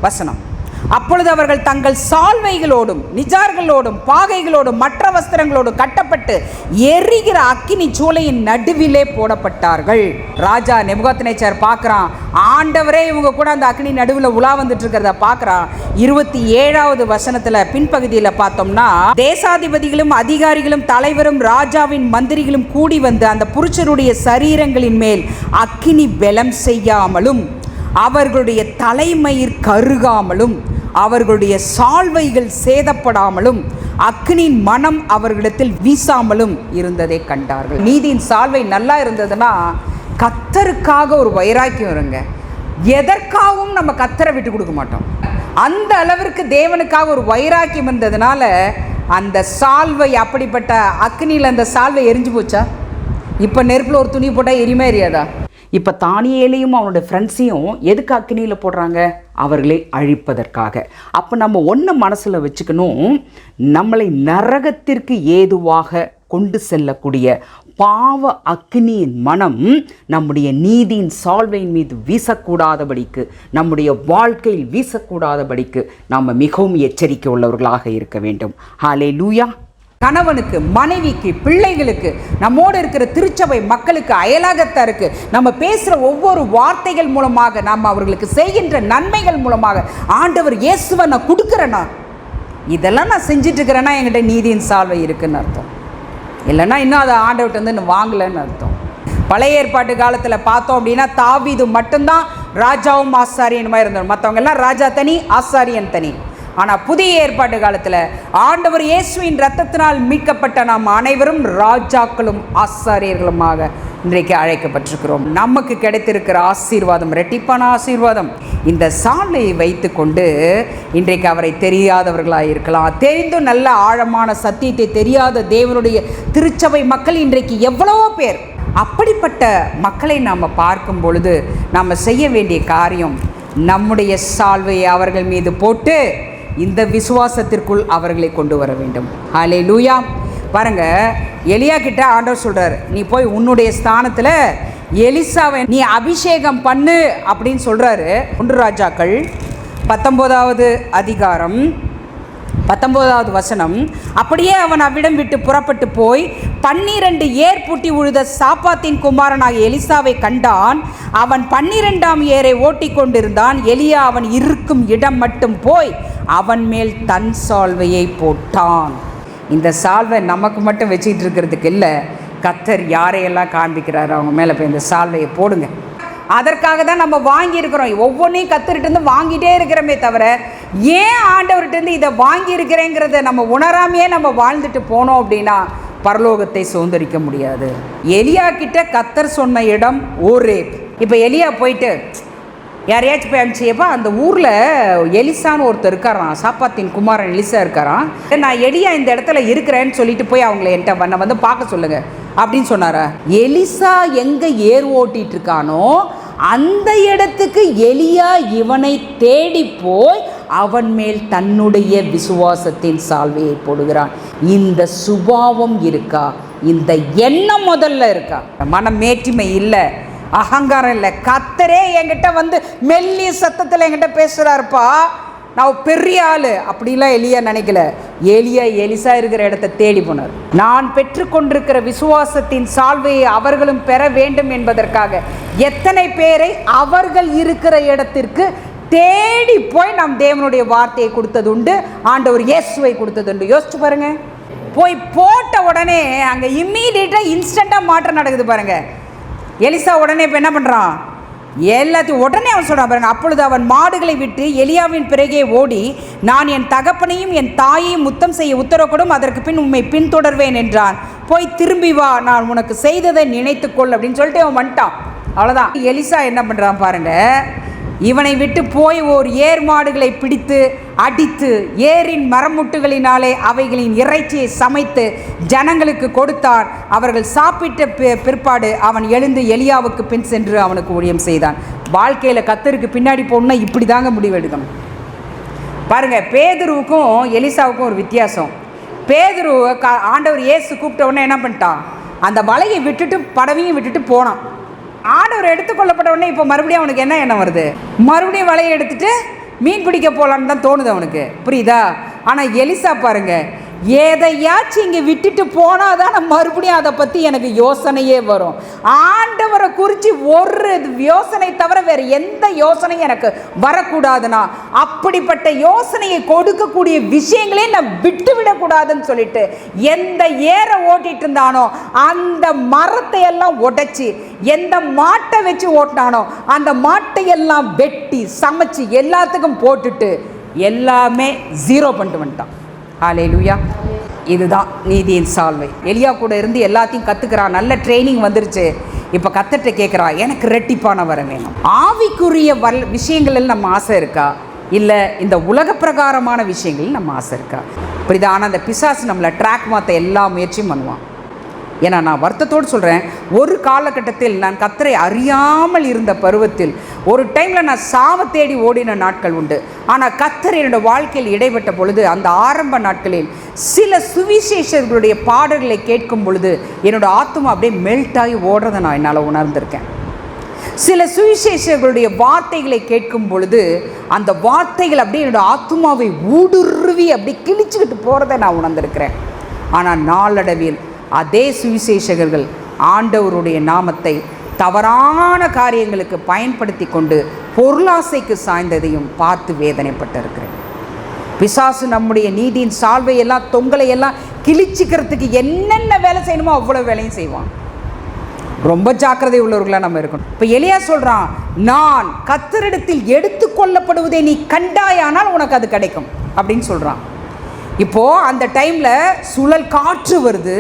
Speaker 1: வசனம். அப்பொழுது அவர்கள் தங்கள் சால்வைகளோடும் நிஜார்களோடும் பாகைகளோடும் மற்ற வஸ்திரங்களோடும் கட்டப்பட்டு எரிகிற அக்கினி சூளையின் நடுவிலே போடப்பட்டார்கள். ராஜா நேபுகாத்நேச்சார் பார்க்குறான், ஆண்டவரே இவங்க கூட அந்த அக்கினி நடுவில் உலா வந்துட்டு இருக்கிறத பார்க்குறான். 27வது வசனத்தில் பின்பகுதியில் பார்த்தோம்னா, தேசாதிபதிகளும் அதிகாரிகளும் தலைவரும் ராஜாவின் மந்திரிகளும் கூடி வந்து அந்த புருஷருடைய சரீரங்களின் மேல் அக்கினி பெலம் செய்யாமலும் அவர்களுடைய தலைமயிர் கருகாமலும் அவர்களுடைய சால்வைகள் சேதப்படாமலும் அக்கினியின் மனம் அவர்களிடத்தில் வீசாமலும் இருந்ததை கண்டார்கள். நீதியின் சால்வை நல்லா இருந்ததுன்னா கர்த்தருக்காக ஒரு வைராக்கியம் இருங்க. எதற்காகவும் நம்ம கர்த்தரை விட்டு கொடுக்க மாட்டோம். அந்த அளவிற்கு தேவனுக்காக ஒரு வைராக்கியம் இருந்ததுனால அந்த சால்வை, அப்படிப்பட்ட அக்கினியில் அந்த சால்வை எரிஞ்சு போச்சா? இப்போ நெருப்பில் ஒரு துணி போட்டால் எரியுமா எரியாதா? இப்போ தானியேலையும் அவனுடைய ஃப்ரெண்ட்ஸையும் எதுக்கு அக்கினியில் போடுறாங்க? அவர்களை அழிப்பதற்காக. அப்போ நம்ம ஒன்று மனசில் வச்சுக்கணும், நம்மளை நரகத்திற்கு ஏதுவாக கொண்டு செல்லக்கூடிய பாவ அக்கினியின் மனம் நம்முடைய நீதியின் சால்வையின் மீது வீசக்கூடாதபடிக்கு, நம்முடைய வாழ்க்கையில் வீசக்கூடாதபடிக்கு நாம் மிகவும் எச்சரிக்கை உள்ளவர்களாக இருக்க வேண்டும். ஹல்லேலூயா. கணவனுக்கு, மனைவிக்கு, பிள்ளைகளுக்கு, நம்மோடு இருக்கிற திருச்சபை மக்களுக்கு, அயலாகத்தாருக்கு நம்ம பேசுகிற ஒவ்வொரு வார்த்தைகள் மூலமாக, நாம் அவர்களுக்கு செய்கின்ற நன்மைகள் மூலமாக, ஆண்டவர் இயேசுவை நான் கொடுக்குறேன்னா, இதெல்லாம் நான் செஞ்சிட்டு இருக்கிறேன்னா என்கிட்ட நீதியின் சால்வை இருக்குன்னு அர்த்தம். இல்லைன்னா இன்னும் அதை ஆண்டவர்கிட்ட வந்து இன்னும் வாங்கலைன்னு அர்த்தம். பழைய ஏற்பாட்டு காலத்தில் பார்த்தோம் அப்படின்னா தாவீது மட்டும்தான் ராஜாவும் ஆசாரியனுமா இருந்தார். மற்றவங்க எல்லாம் ராஜா தனி, ஆசாரியன் தனி. ஆனால் புதிய ஏற்பாட்டு காலத்தில் ஆண்டவர் இயேசுவின் இரத்தத்தினால் மீட்கப்பட்ட நாம் அனைவரும் ராஜாக்களும் ஆசாரியர்களுமாக இன்றைக்கு அழைக்கப்பட்டிருக்கிறோம். நமக்கு கிடைத்திருக்கிற ஆசீர்வாதம், ரெட்டிப்பான ஆசீர்வாதம். இந்த சால்வையை வைத்து கொண்டு இன்றைக்கு அவரை தெரியாதவர்களாக இருக்கலாம். தெரிந்தும் நல்ல ஆழமான சத்தியத்தை தெரியாத தேவனுடைய திருச்சபை மக்கள் இன்றைக்கு எவ்வளவோ பேர். அப்படிப்பட்ட மக்களை நாம் பார்க்கும் பொழுது நாம் செய்ய வேண்டிய காரியம், நம்முடைய சால்வையை அவர்கள் மீது போட்டு இந்த விசுவாசத்திற்குள் அவர்களை கொண்டு வர வேண்டும். ஹல்லேலூயா. பாருங்க, எலியா கிட்ட ஆண்டவர் சொல்றார், நீ போய் உன்னுடைய ஸ்தானத்தில் எலிசாவை நீ அபிஷேகம் பண்ணு அப்படின்னு சொல்றாரு. 1 ராஜாக்கள் 19வது அதிகாரம் 19வது வசனம். அப்படியே அவன் அவ்விடம் விட்டு புறப்பட்டு போய் 12 ஏர் பூட்டி உழுத சாப்பாத்தின் குமாரனாக எலிசாவை கண்டான். அவன் 12ஆம் ஏரை ஓட்டி கொண்டிருந்தான். எலியா அவன் இருக்கும் இடம் மட்டும் போய் அவன் மேல் தன் சால்வையை போட்டான். இந்த சால்வை நமக்கு மட்டும் வச்சுக்கிட்டு இருக்கிறதுக்கு இல்லை, கர்த்தர் யாரையெல்லாம் காண்பிக்கிறாரு அவங்க மேலே போய் இந்த சால்வையை போடுங்க. அதற்காக தான் நம்ம வாங்கியிருக்கிறோம். ஒவ்வொன்றையும் கர்த்தர்கிட்டேருந்து வாங்கிட்டே இருக்கிறோமே தவிர, ஏன் ஆண்டவர்கிட்டேருந்து இதை வாங்கியிருக்கிறேங்கிறத நம்ம உணராமையே நம்ம வாழ்ந்துட்டு போனோம் அப்படின்னா பரலோகத்தை சுதந்திரிக்க முடியாது. எலியா கிட்ட கர்த்தர் சொன்ன இடம் ஓரேப். இப்போ எலியா போயிட்டு யாரையாச்சும் போய் அனுப்பிச்சியப்பா, அந்த ஊரில் எலிசான்னு ஒருத்தர் இருக்காராம், சாப்பாத்தின் குமாரன் எலிசா இருக்காராம், நான் எலியா இந்த இடத்துல இருக்கிறேன்னு சொல்லிட்டு போய் அவங்கள என்கிட்ட வந்து பார்க்க சொல்லுங்க அப்படின்னு சொன்னாரா? எலிசா எங்கே ஏர் ஓட்டிட்டு இருக்கானோ அந்த இடத்துக்கு எலியா இவனை தேடி போய் அவன் மேல் தன்னுடைய விசுவாசத்தின் சால்வையை போடுகிறான். இந்த சுபாவம் இருக்கா? இந்த எண்ணம் முதல்ல இருக்கா? மனம் மேட்டிமை இல்லை, அகங்காரம் இல்லை. கர்த்தரே என்கிட்ட வந்து மெல்லிய சத்தத்தில் என்கிட்ட பேசுகிறாருப்பா, நான் பெரிய ஆள் அப்படிலாம் எலியா நினைக்கல. எலியா எலிசா இருக்கிற இடத்த தேடி போனார். நான் பெற்றுக்கொண்டிருக்கிற விசுவாசத்தின் சால்வையை அவர்களும் பெற வேண்டும் என்பதற்காக எத்தனை பேரை அவர்கள் இருக்கிற இடத்திற்கு தேடி போய் நாம் தேவனுடைய வார்த்தையை கொடுத்தது உண்டு, ஆண்டவர் இயேசுவை கொடுத்தது உண்டு. யோசிச்சு பாருங்க. போய் போட்ட உடனே அங்கே இம்மீடியட்டாக இன்ஸ்டண்ட்டாக மாற்றம் நடக்குது பாருங்க. எலிசா உடனே இப்போ என்ன பண்ணுறான்? எல்லாத்தையும் உடனே அவன் சொல்கிறான் பாருங்க. அப்பொழுது அவன் மாடுகளை விட்டு எலியாவின் பிறகே ஓடி, நான் என் தகப்பனையும் என் தாயையும் முத்தம் செய்ய உத்தரவு கொடும், அதற்கு பின் உண்மை பின்தொடர்வேன் என்றான். போய் திரும்பி வா, நான் உனக்கு செய்ததை நினைத்துக்கொள் அப்படின்னு சொல்லிட்டு அவன் வந்துட்டான். அவ்வளோதான். எலிசா என்ன பண்ணுறான் பாருங்க, இவனை விட்டு போய் ஒரு ஏர் மாடுகளை பிடித்து அடித்து ஏரின் மரமுட்டுகளினாலே அவைகளின் இறைச்சியை சமைத்து ஜனங்களுக்கு கொடுத்தான். அவர்கள் சாப்பிட்ட பிற்பாடு அவன் எழுந்து எலியாவுக்கு பின் சென்று அவனுக்கு ஊழியம் செய்தான். வாழ்க்கையில் கர்த்தருக்கு பின்னாடி போகணுன்னா இப்படி தாங்க முடிவெடுக்கணும். பாருங்கள், பேதுருவுக்கும் எலிசாவுக்கும் ஒரு வித்தியாசம். பேதுரு ஆண்டவர் இயேசு கூப்பிட்ட உடனே என்ன பண்ணிட்டான், அந்த வலையை விட்டுட்டு படவையும் விட்டுட்டு போனான். ஆண்டவர் எடுத்துக்கொள்ளப்பட்ட உடனே இப்போ மறுபடியும் அவனுக்கு என்ன எண்ணம் வருது, மறுபடியும் வலையை எடுத்துட்டு மீன் பிடிக்க போகலான்னு தான் தோணுது அவனுக்கு, புரியுதா? ஆனால் எலிசா பாருங்க, எதையாச்சும் இங்கே விட்டுட்டு போனால் தான் மறுபடியும் அதை பற்றி எனக்கு யோசனையே வரும். ஆண்டவரை குறித்து ஒரு யோசனை தவிர வேறு எந்த யோசனையும் எனக்கு வரக்கூடாதுன்னா, அப்படிப்பட்ட யோசனையை கொடுக்கக்கூடிய விஷயங்களே நான் விட்டு விடக்கூடாதுன்னு சொல்லிட்டு எந்த ஏரை ஓட்டிட்டு இருந்தானோ அந்த மரத்தை எல்லாம் உடைச்சி, எந்த மாட்டை வச்சு ஓட்டினானோ அந்த மாட்டை எல்லாம் வெட்டி சமைச்சு எல்லாத்துக்கும் போட்டுட்டு எல்லாமே ஜீரோ பண்ணிட்டு வந்துட்டான். ஹல்லேலூயா. இதுதான் நீதியின் சால்வை. எலியா கூட இருந்து எல்லாத்தையும் கற்றுக்கிறான், நல்ல ட்ரைனிங் வந்துருச்சு. இப்போ கத்தட்ட கேட்குறான், எனக்கு ரெட்டிப்பான வரம் வேணும். ஆவிக்குரிய விஷயங்களில் நம்ம ஆசை இருக்கா, இல்லை இந்த உலக பிரகாரமான விஷயங்களில் நம்ம ஆசை இருக்கா? இப்படிதான். ஆனால் அந்த பிசாசு நம்மளை ட்ராக் மாற்ற எல்லா முயற்சியும் பண்ணுவான். ஏன்னா நான் வருத்தத்தோடு சொல்கிறேன், ஒரு காலகட்டத்தில் நான் கர்த்தரை அறியாமல் இருந்த பருவத்தில் ஒரு டைமில் நான் சாவை தேடி ஓடின நாட்கள் உண்டு. ஆனால் கர்த்தர் என்னோடய வாழ்க்கையில் இடைப்பட்ட பொழுது, அந்த ஆரம்ப நாட்களில் சில சுவிசேஷர்களுடைய பாடல்களை கேட்கும் பொழுது என்னோடய ஆத்மா அப்படியே மெல்ட்டாகி ஓடுறதை நான் என்னால் உணர்ந்திருக்கேன். சில சுவிசேஷர்களுடைய வார்த்தைகளை கேட்கும் பொழுது அந்த வார்த்தைகள் அப்படியே என்னோடய ஆத்மாவை ஊடுருவி அப்படி கிழிச்சுக்கிட்டு போகிறத நான் உணர்ந்திருக்கிறேன். ஆனால் நாளடைவில் அதே சுவிசேஷகர்கள் ஆண்டவருடைய நாமத்தை தவறான காரியங்களுக்கு பயன்படுத்தி கொண்டு பொருளாசைக்கு சாய்ந்ததையும் பார்த்து வேதனைப்பட்டிருக்கிறேன். பிசாசு நம்முடைய நீதியின் சால்வையெல்லாம் தொங்கலையெல்லாம் கிழிச்சிக்கிறதுக்கு என்னென்ன வேலை செய்யணுமோ அவ்வளோ வேலையும் செய்வான். ரொம்ப ஜாக்கிரதை உள்ளவர்களாக நம்ம இருக்கணும். இப்போ எலியா சொல்கிறான், நான் கர்த்தரிடத்தில் எடுத்துக்கொள்ளப்படுவதை நீ கண்டாயானால் உனக்கு அது கிடைக்கும் அப்படின்னு சொல்கிறான். இப்போது அந்த டைமில் சுழல் காற்று வருது,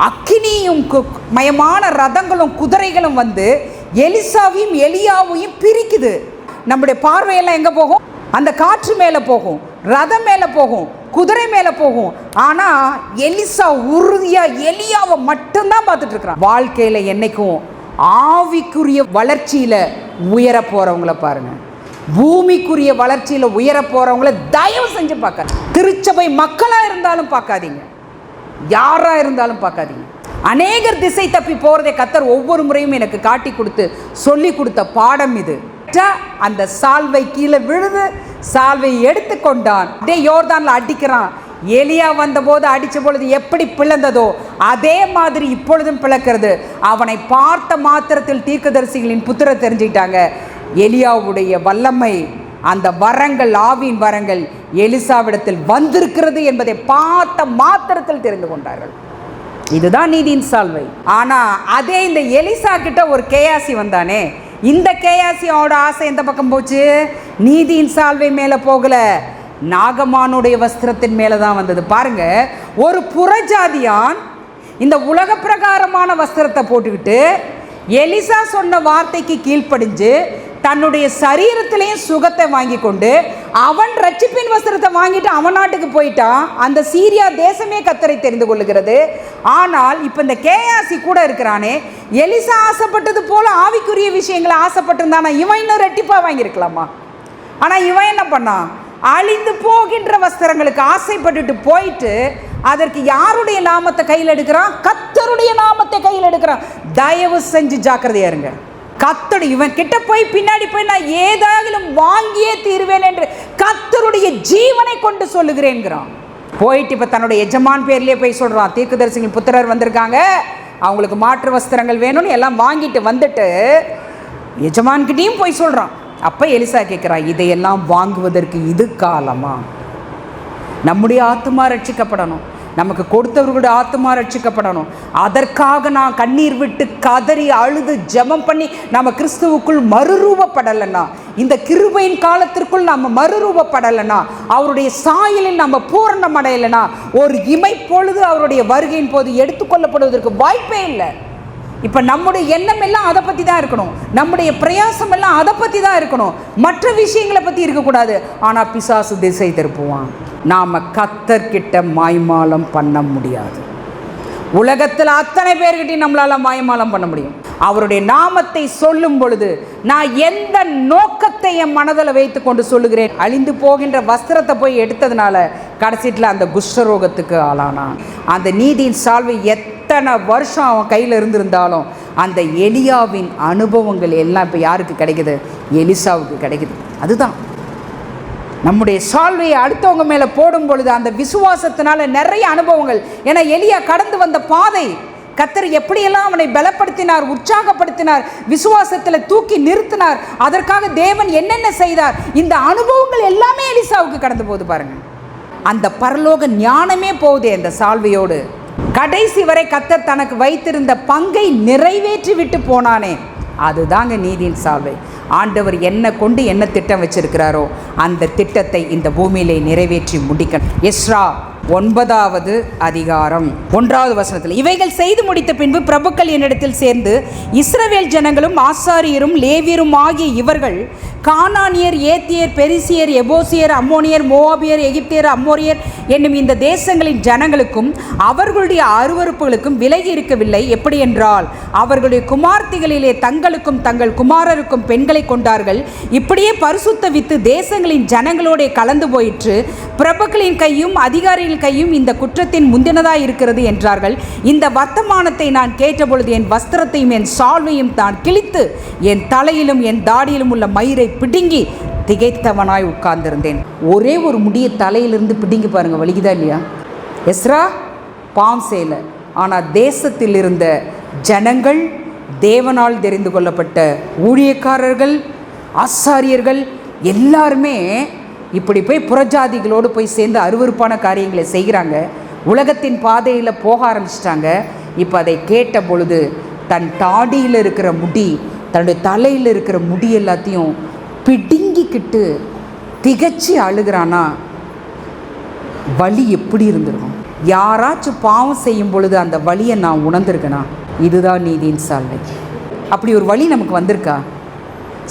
Speaker 1: அக்கினியும் மயமான ரதங்களும் குதிரைகளும் வந்து எலிசாவையும் எலியாவையும் பிரிக்குது. நம்முடைய பார்வையெல்லாம் எங்கே போகும், அந்த காற்று மேலே போகும், ரதம் மேலே போகும், குதிரை மேலே போகும். ஆனால் எலிசா உறுதியாக எலியாவை மட்டும்தான் பார்த்துட்டு இருக்கிறான். வாழ்க்கையில் என்னைக்கும் ஆவிக்குரிய வளர்ச்சியில் உயர போகிறவங்கள பாருங்கள், பூமிக்குரிய வளர்ச்சியில் உயர போகிறவங்கள தயவு செஞ்சு பார்க்க. திருச்சபை மக்களாக இருந்தாலும் பார்க்காதீங்க, யாராக இருந்தாலும் பார்க்காதீங்க. அநேகர் திசை தப்பி போகிறதை கர்த்தர் ஒவ்வொரு முறையும் எனக்கு காட்டி கொடுத்து சொல்லி கொடுத்த பாடம் இது. அந்த சால்வை கீழே விழுது, சால்வை எடுத்துக்கொண்டான், அதே யோர்தானில் அடிக்கிறான். எலியா வந்தபோது அடித்த பொழுது எப்படி பிளந்ததோ அதே மாதிரி இப்பொழுதும் பிளக்கிறது. அவனை பார்த்த மாத்திரத்தில் தீர்க்கதரிசிகளின் புத்திர தெரிஞ்சுக்கிட்டாங்க. எலியாவுடைய வல்லமை, அந்த வரங்கள், ஆவியின் வரங்கள் எலிசாவிடத்தில் வந்திருக்கிறது என்பதை பார்த்த மாத்திரத்தில் தெரிந்து கொண்டார்கள். இதுதான் நீதியின் சால்வை. ஆனால் அதே இந்த எலிசா கிட்ட ஒரு கேயாசி வந்தானே, இந்த கேயாசியோட ஆசை எந்த பக்கம் போச்சு, நீதியின் சால்வை மேலே போகல, நாகமானுடைய வஸ்திரத்தின் மேலே தான் வந்தது. பாருங்க, ஒரு புறஜாதியான் இந்த உலக பிரகாரமான வஸ்திரத்தை போட்டுக்கிட்டு எலிசா சொன்ன வார்த்தைக்கு கீழ்ப்படிஞ்சு தன்னுடைய சரீரத்திலையும் சுகத்தை வாங்கி கொண்டு அவன் ரட்சிப்பின் வஸ்திரத்தை வாங்கிட்டு அவன் நாட்டுக்கு போயிட்டான். அந்த சீரியா தேசமே கர்த்தரை தெரிந்து கொள்ளுகிறது. ஆனால் இப்போ இந்த கேயாசி கூட இருக்கிறானே, எலிசா ஆசைப்பட்டது போல ஆவிக்குரிய விஷயங்களை ஆசைப்பட்டிருந்தானா இவன் இன்னும் ரெட்டிப்பாக வாங்கியிருக்கலாமா? ஆனால் இவன் என்ன பண்ணான், அழிந்து போகின்ற வஸ்திரங்களுக்கு ஆசைப்பட்டுட்டு போயிட்டு அதற்கு யாருடைய நாமத்தை கையில் எடுக்கிறான், கர்த்தருடைய நாமத்தை கையில் எடுக்கிறான். தயவு செஞ்சு ஜாக்கிரதையா இருங்க. கர்த்தருடைய இவன் கிட்ட போய் பின்னாடி போய் நான் ஏதாகிலும் வாங்கியே தீருவேன் என்று கர்த்தருடைய ஜீவனை கொண்டு சொல்லுகிறேன்கிறான். போயிட்டு இப்போ தன்னுடைய எஜமான் பேர்லேயே போய் சொல்கிறான், தீர்க்கதரிசிகள் புத்திரர் வந்திருக்காங்க, அவங்களுக்கு மாற்று வஸ்திரங்கள் வேணும்னு எல்லாம் வாங்கிட்டு வந்துட்டு எஜமான்கிட்டையும் போய் சொல்கிறான். அப்போ எலிசா கேட்குறான், இதையெல்லாம் வாங்குவதற்கு இது காலமா? நம்முடைய ஆத்துமா ரட்சிக்கப்படணும், நமக்கு கொடுத்தவர்களுடைய ஆத்துமா ரட்சிக்கப்படணும். அதற்காக நான் கண்ணீர் விட்டு கதறி அழுது ஜெபம் பண்ணி நம்ம கிறிஸ்துவுக்குள் மறுரூபப்படலைன்னா, இந்த கிருபையின் காலத்திற்குள் நம்ம மறுரூபப்படலைன்னா, அவருடைய சாயலில் நம்ம பூரணம் அடையலைன்னா, ஒரு இமைப்பொழுது அவருடைய வருகையின் போது எடுத்துக்கொள்ளப்படுவதற்கு வாய்ப்பே இல்லை. இப்போ நம்முடைய எண்ணம் எல்லாம் அதை பற்றி தான் இருக்கணும், நம்முடைய பிரயாசம் எல்லாம் அதை பற்றி தான் இருக்கணும், மற்ற விஷயங்களை பற்றி இருக்கக்கூடாது. ஆனால் பிசாசு திசை திருப்புவான். நாம் கர்த்தர்கிட்ட மாய்மாலம் பண்ண முடியாது. உலகத்தில் அத்தனை பேர்கிட்டையும் நம்மளால் மாய்மாலம் பண்ண முடியும். அவருடைய நாமத்தை சொல்லும் பொழுது நான் எந்த நோக்கத்தை என் மனதில் வைத்து கொண்டு சொல்லுகிறேன்? அழிந்து போகின்ற வஸ்திரத்தை போய் எடுத்ததுனால கடைசியில் அந்த குஷ்டரோகத்துக்கு ஆளானான். அந்த நீதியின் சால்வை எத்தனை வருஷம் அவன் கையில் இருந்திருந்தாலும் அந்த எலியாவின் அனுபவங்கள் எல்லாம் இப்போ யாருக்கு கிடைக்குது? எலிசாவுக்கு கிடைக்குது. அதுதான் நம்முடைய சால்வையை அடுத்தவங்க மேலே போடும் பொழுது அந்த விசுவாசத்தினால நிறைய அனுபவங்கள். ஏன்னா எலியா கடந்து வந்த பாதை, கர்த்தர் எப்படியெல்லாம் அவனை பலப்படுத்தினார், உற்சாகப்படுத்தினார், விசுவாசத்தில் தூக்கி நிறுத்தினார், அதற்காக தேவன் என்னென்ன செய்தார், இந்த அனுபவங்கள் எல்லாமே எலிசாவுக்கு கடந்து போகுது பாருங்க. அந்த பரலோக ஞானமே போகுதே அந்த சால்வையோடு. கடைசி வரை கர்த்தர் தனக்கு வைத்திருந்த பங்கை நிறைவேற்றி விட்டு போனானே, அதுதாங்க நீதியின் சால்வை. ஆண்டவர் என்ன கொண்டு என்ன திட்டம் வச்சிருக்கிறாரோ அந்த திட்டத்தை இந்த பூமியிலே நிறைவேற்றி முடிக்கணும். எஸ்ரா 9வது அதிகாரம் 1வது வசனத்தில், இவைகள் செய்து முடித்த பின்பு பிரபுக்கள் என்னிடத்தில் சேர்ந்து, இஸ்ரவேல் ஜனங்களும் ஆசாரியரும் லேவியரும் ஆகிய இவர்கள் கானானியர், ஏத்தியர், பெரிசியர், எபோசியர், அம்மோனியர், மோவாபியர், எகிப்தியர், அம்மோரியர் என்னும் இந்த தேசங்களின் ஜனங்களுக்கும் அவர்களுடைய அருவருப்புகளுக்கும் விலகி இருக்கவில்லை. எப்படி என்றால், அவர்களுடைய குமார்த்திகளிலே தங்களுக்கும் தங்கள் குமாரருக்கும் பெண்களை கொண்டார்கள். இப்படியே பரிசுத்த வித்து தேசங்களின் ஜனங்களோட கலந்து போயிற்று. பிரபுக்களின் கையும் அதிகாரிகளின் கையும் இந்த குற்றத்தின் முந்தினதாய் இருக்கிறது என்றார்கள். இந்த வர்த்தமானத்தை நான் கேட்டபொழுது என் வஸ்திரத்தையும் என் சால்வையும் தான் கிழித்து என் தலையிலும் என் தாடியிலும் உள்ள மயிரை பிடுங்கி திகைத்தவனாய் உட்கார்ந்திருந்தேன். ஒரே ஒரு முடிய தலையிலிருந்து பிடுங்கி பாருங்க, வலிக்குதா இல்லையா? எஸ்ரா பாவம் செய்யல, ஆனால் தேசத்தில் இருந்த ஜனங்கள், தேவனால் தெரிந்து கொள்ளப்பட்ட ஊழியக்காரர்கள், ஆசாரியர்கள் எல்லாருமே இப்படி போய் புறஜாதிகளோடு போய் சேர்ந்து அருவருப்பான காரியங்களை செய்கிறாங்க. உலகத்தின் பாதையில் போக ஆரம்பிச்சிட்டாங்க. இப்போ அதை கேட்ட பொழுது தன் தாடியில் இருக்கிற முடி, தன்னுடைய தலையில் இருக்கிற முடி எல்லாத்தையும் பிடுங்கிக்கிட்டு திகச்சு அழுகிறானா, வலி எப்படி இருந்திருக்கும்? யாராச்சும் பாவம் செய்யும் பொழுது அந்த வலியை நான் உணர்ந்திருக்கேனா? இதுதான் நீதியின் சால்வை. அப்படி ஒரு வலி நமக்கு வந்திருக்கா?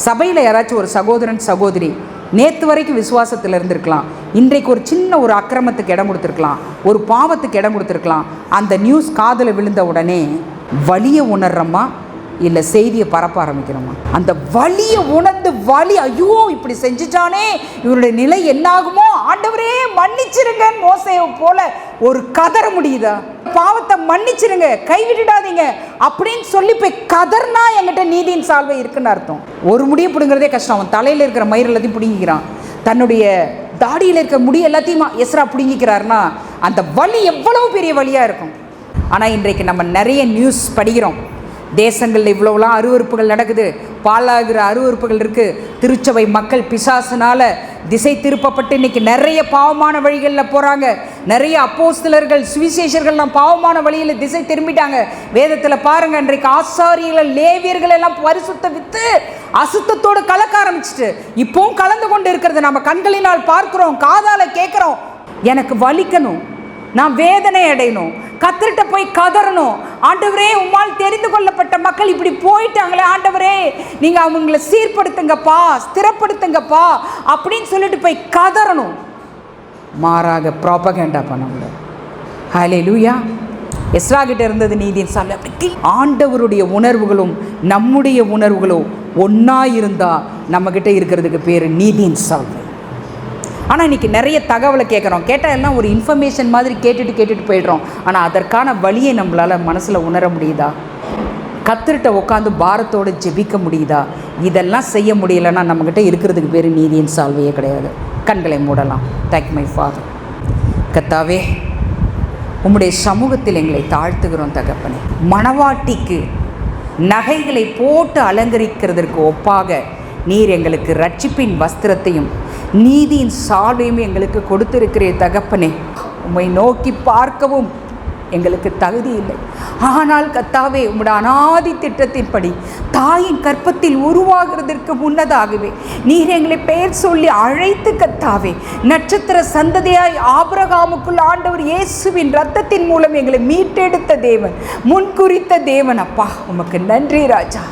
Speaker 1: சபையில் யாராச்சும் ஒரு சகோதரன் சகோதரி நேற்று வரைக்கும் விசுவாசத்தில் இருந்திருக்கலாம், இன்றைக்கு ஒரு சின்ன ஒரு அக்கிரமத்துக்கு இடம் கொடுத்துருக்கலாம், ஒரு பாவத்துக்கு இடம் கொடுத்துருக்கலாம். அந்த நியூஸ் காதில் விழுந்த உடனே வலியை உணர்றோமா இல்லை செய்தியை பரப்ப ஆரம்பிக்கிறோமா? அந்த வலியை உணர்ந்து வலி, ஐயோ இப்படி செஞ்சுட்டானே, இவருடைய நிலை என்னாகுமோ, ஆண்டவரே மன்னிச்சிருங்கன்னு மோசேயை போல ஒரு கதற முடியுதா? பாவத்தை மன்னிச்சிருங்க, கைவிட்டுடாதீங்க அப்படின்னு சொல்லி போய் கதர்னா என்கிட்ட நீதியின் சால்வை இருக்குன்னு அர்த்தம். ஒரு முடியை பிடுங்கிறதே கஷ்டம். அவன் தலையில் இருக்கிற மயிர் எல்லாத்தையும் பிடுங்கிக்கிறான், தன்னுடைய தாடியில் இருக்கிற முடி எல்லாத்தையும் எஸ்ரா பிடுங்கிக்கிறாருன்னா அந்த வலி எவ்வளவு பெரிய வலியாக இருக்கும். ஆனால் இன்றைக்கு நம்ம நிறைய நியூஸ் படிக்கிறோம், தேசங்களில் இவ்வளோலாம் அருவருப்புகள் நடக்குது, பாழாகிற அருவருப்புகள் இருக்குது. திருச்சபை மக்கள் பிசாசுனால திசை திருப்பப்பட்டு இன்றைக்கி நிறைய பாவமான வழிகளில் போகிறாங்க. நிறைய அப்போஸ்தலர்கள் சுவிசேஷர்கள்லாம் பாவமான வழியில் திசை திரும்பிட்டாங்க. வேதத்தில் பாருங்கள், இன்றைக்கு ஆசாரியர்கள் லேவியர்கள் எல்லாம் பரிசுத்த வித்து அசுத்தத்தோடு கலக்க ஆரம்பிச்சிட்டு இப்போவும் கலந்து கொண்டு இருக்கிறது நம்ம கண்களினால் பார்க்குறோம், காதால் கேட்குறோம். எனக்கு வலிக்கணும், நான் வேதனை அடையணும், கர்த்தர்கிட்ட போய் கதறணும், ஆண்டவரே உம்மால் தெரிந்து கொள்ளப்பட்ட மக்கள் இப்படி போயிட்டாங்களே, ஆண்டவரே நீங்கள் அவங்கள சீர்படுத்துங்கப்பா, ஸ்திரப்படுத்துங்கப்பா அப்படின்னு சொல்லிட்டு போய் கதறணும். மாறாக ப்ராபகண்டா பண்ணக்கூடாது. ஹல்லேலூயா. எஸ்ரா கிட்ட இருந்தது நீதியின் சால்வை. அப்படி ஆண்டவருடைய உணர்வுகளும் நம்முடைய உணர்வுகளும் ஒன்றா இருந்தால் நம்மக்கிட்ட இருக்கிறதுக்கு பேர் நீதியின் சால்வை. ஆனால் இன்றைக்கி நிறைய தகவலை கேட்குறோம், கேட்டால் எல்லாம் ஒரு இன்ஃபர்மேஷன் மாதிரி கேட்டுட்டு போயிடுறோம். ஆனால் அதற்கான வழியை நம்மளால் மனசில் உணர முடியுதா? கர்த்தர்கிட்ட உட்காந்து பாரத்தோடு ஜெபிக்க முடியுதா? இதெல்லாம் செய்ய முடியலைன்னா நம்மக்கிட்ட இருக்கிறதுக்கு பேர் நீதியின் சால்வையே கிடையாது. கண்களை மூடலாம். Thank my father. கர்த்தாவே, உம்முடைய சமூகத்தில் எங்களை தாழ்த்துகிறோம் தகப்பனே. மணவாட்டிக்கு நகைகளை போட்டு அலங்கரிக்கிறதற்கு ஒப்பாக நீர் எங்களுக்கு ரட்சிப்பின் வஸ்திரத்தையும் நீதியின் சால்வையும் எங்களுக்கு கொடுத்திருக்கிறே தகப்பனே. உம்மை நோக்கி பார்க்கவும் எங்களுக்கு தகுதி இல்லை, ஆனால் கத்தாவே உம்முடைய அநாதி திட்டத்தின்படி தாயின் கற்பத்தில் உருவாகிறதற்கு முன்னதாகவே நீர் எங்களை பெயர் சொல்லி அழைத்து கத்தாவே நட்சத்திர சந்ததியாய் ஆபிரகாமுக்குள் ஆண்டவர் இயேசுவின் இரத்தத்தின் மூலம் எங்களை மீட்டெடுத்த தேவன், முன்குறித்த தேவன். அப்பா உமக்கு நன்றி ராஜா.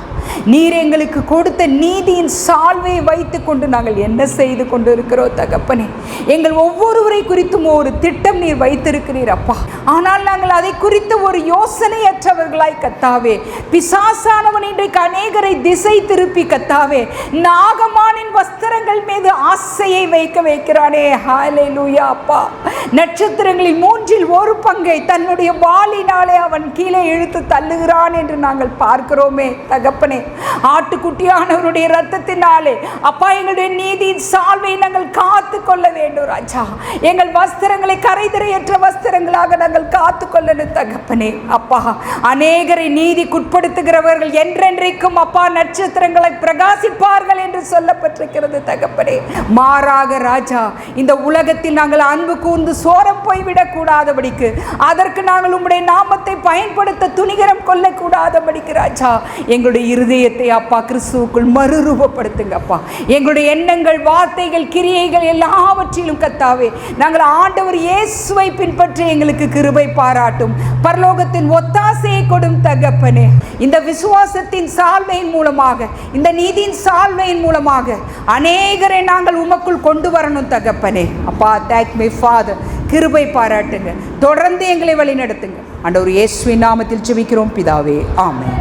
Speaker 1: நீர் எங்களுக்கு கொடுத்த நீதியின் சால்வையை வைத்து கொண்டு நாங்கள் என்ன செய்து கொண்டு இருக்கிறோம் தகப்பனே. எங்கள் ஒவ்வொருவரை குறித்தும் ஒரு திட்டம் நீர் வைத்திருக்கிறீர் அப்பா. ஆனால் நாங்கள் அதை குறித்து ஒரு யோசனையற்றவர்களாய் கத்தாவே பிசாசானவன் இன்றைக்கு அநேகரை திசை திருப்பி கத்தாவே நாகமானின் வஸ்திரங்கள் மீது ஆசையை வைக்கிறானே. ஹல்லேலூயா அப்பா. நட்சத்திரங்களில் 1/3 தன்னுடைய வாளினாலே அவன் கீழே இழுத்து தள்ளுகிறான் என்று நாங்கள் பார்க்கிறோமே தகப்பனே. ஆட்டுக்குட்டியானவருடைய இரத்தத்தினாலே அப்பா எங்களுடைய நீதியின் சால்வை நாங்கள் காத்து கொள்ள வேண்டும் ராஜா. எங்கள் வஸ்திரங்களை கரைதிரையற்ற வஸ்திரங்களாக நாங்கள் காத்து கொள்ளணும் தகப்பனே. அப்பா அநேகரை நீதிக்குட்படுத்துகிறவர்கள் என்றென்றைக்கும் அப்பா நட்சத்திரங்களை பிரகாசிப்பார்கள் என்று சொல்லப்பட்டிருக்கிறது தகப்பனே. மாறாக ராஜா இந்த உலகத்தில் நாங்கள் அன்பு கூர்ந்து சோரம் போய்விடக் கூடாதபடிக்கு, அதற்கு நாங்கள் உம்முடைய நாமத்தை பயன்படுத்த துணிகரம் கொள்ளக்கூடாதபடிக்கு ராஜா எங்களுடைய இருதயத்தை அப்பா கிறிஸ்துவுக்குள் மறுரூபப்படுத்துங்க அப்பா. எங்களுடைய எண்ணங்கள், வார்த்தைகள், கிரியைகள் எல்லாவற்றிலும் கத்தாவே நாங்கள் ஆண்டவர் இயேசுவை பின்பற்றி எங்களுக்கு கிருபை பாராட்டும். பரலோகத்தின் ஒத்தாசையை கொடும் தகப்பனே. இந்த விசுவாசத்தின் சால்வையின் மூலமாக, இந்த நீதியின் சால்வையின் மூலமாக அநேகரை நாங்கள் உமக்குள் கொண்டு வரணும் தகப்பனே. அப்பா தேங்க் மை ஃபாதர். கிருபை பாராட்டுங்க, தொடர்ந்து எங்களை வழி நடத்துங்க. ஆண்டவர் இயேசுவின் நாமத்தில் ஜெபிக்கிறோம் பிதாவே, ஆமென்.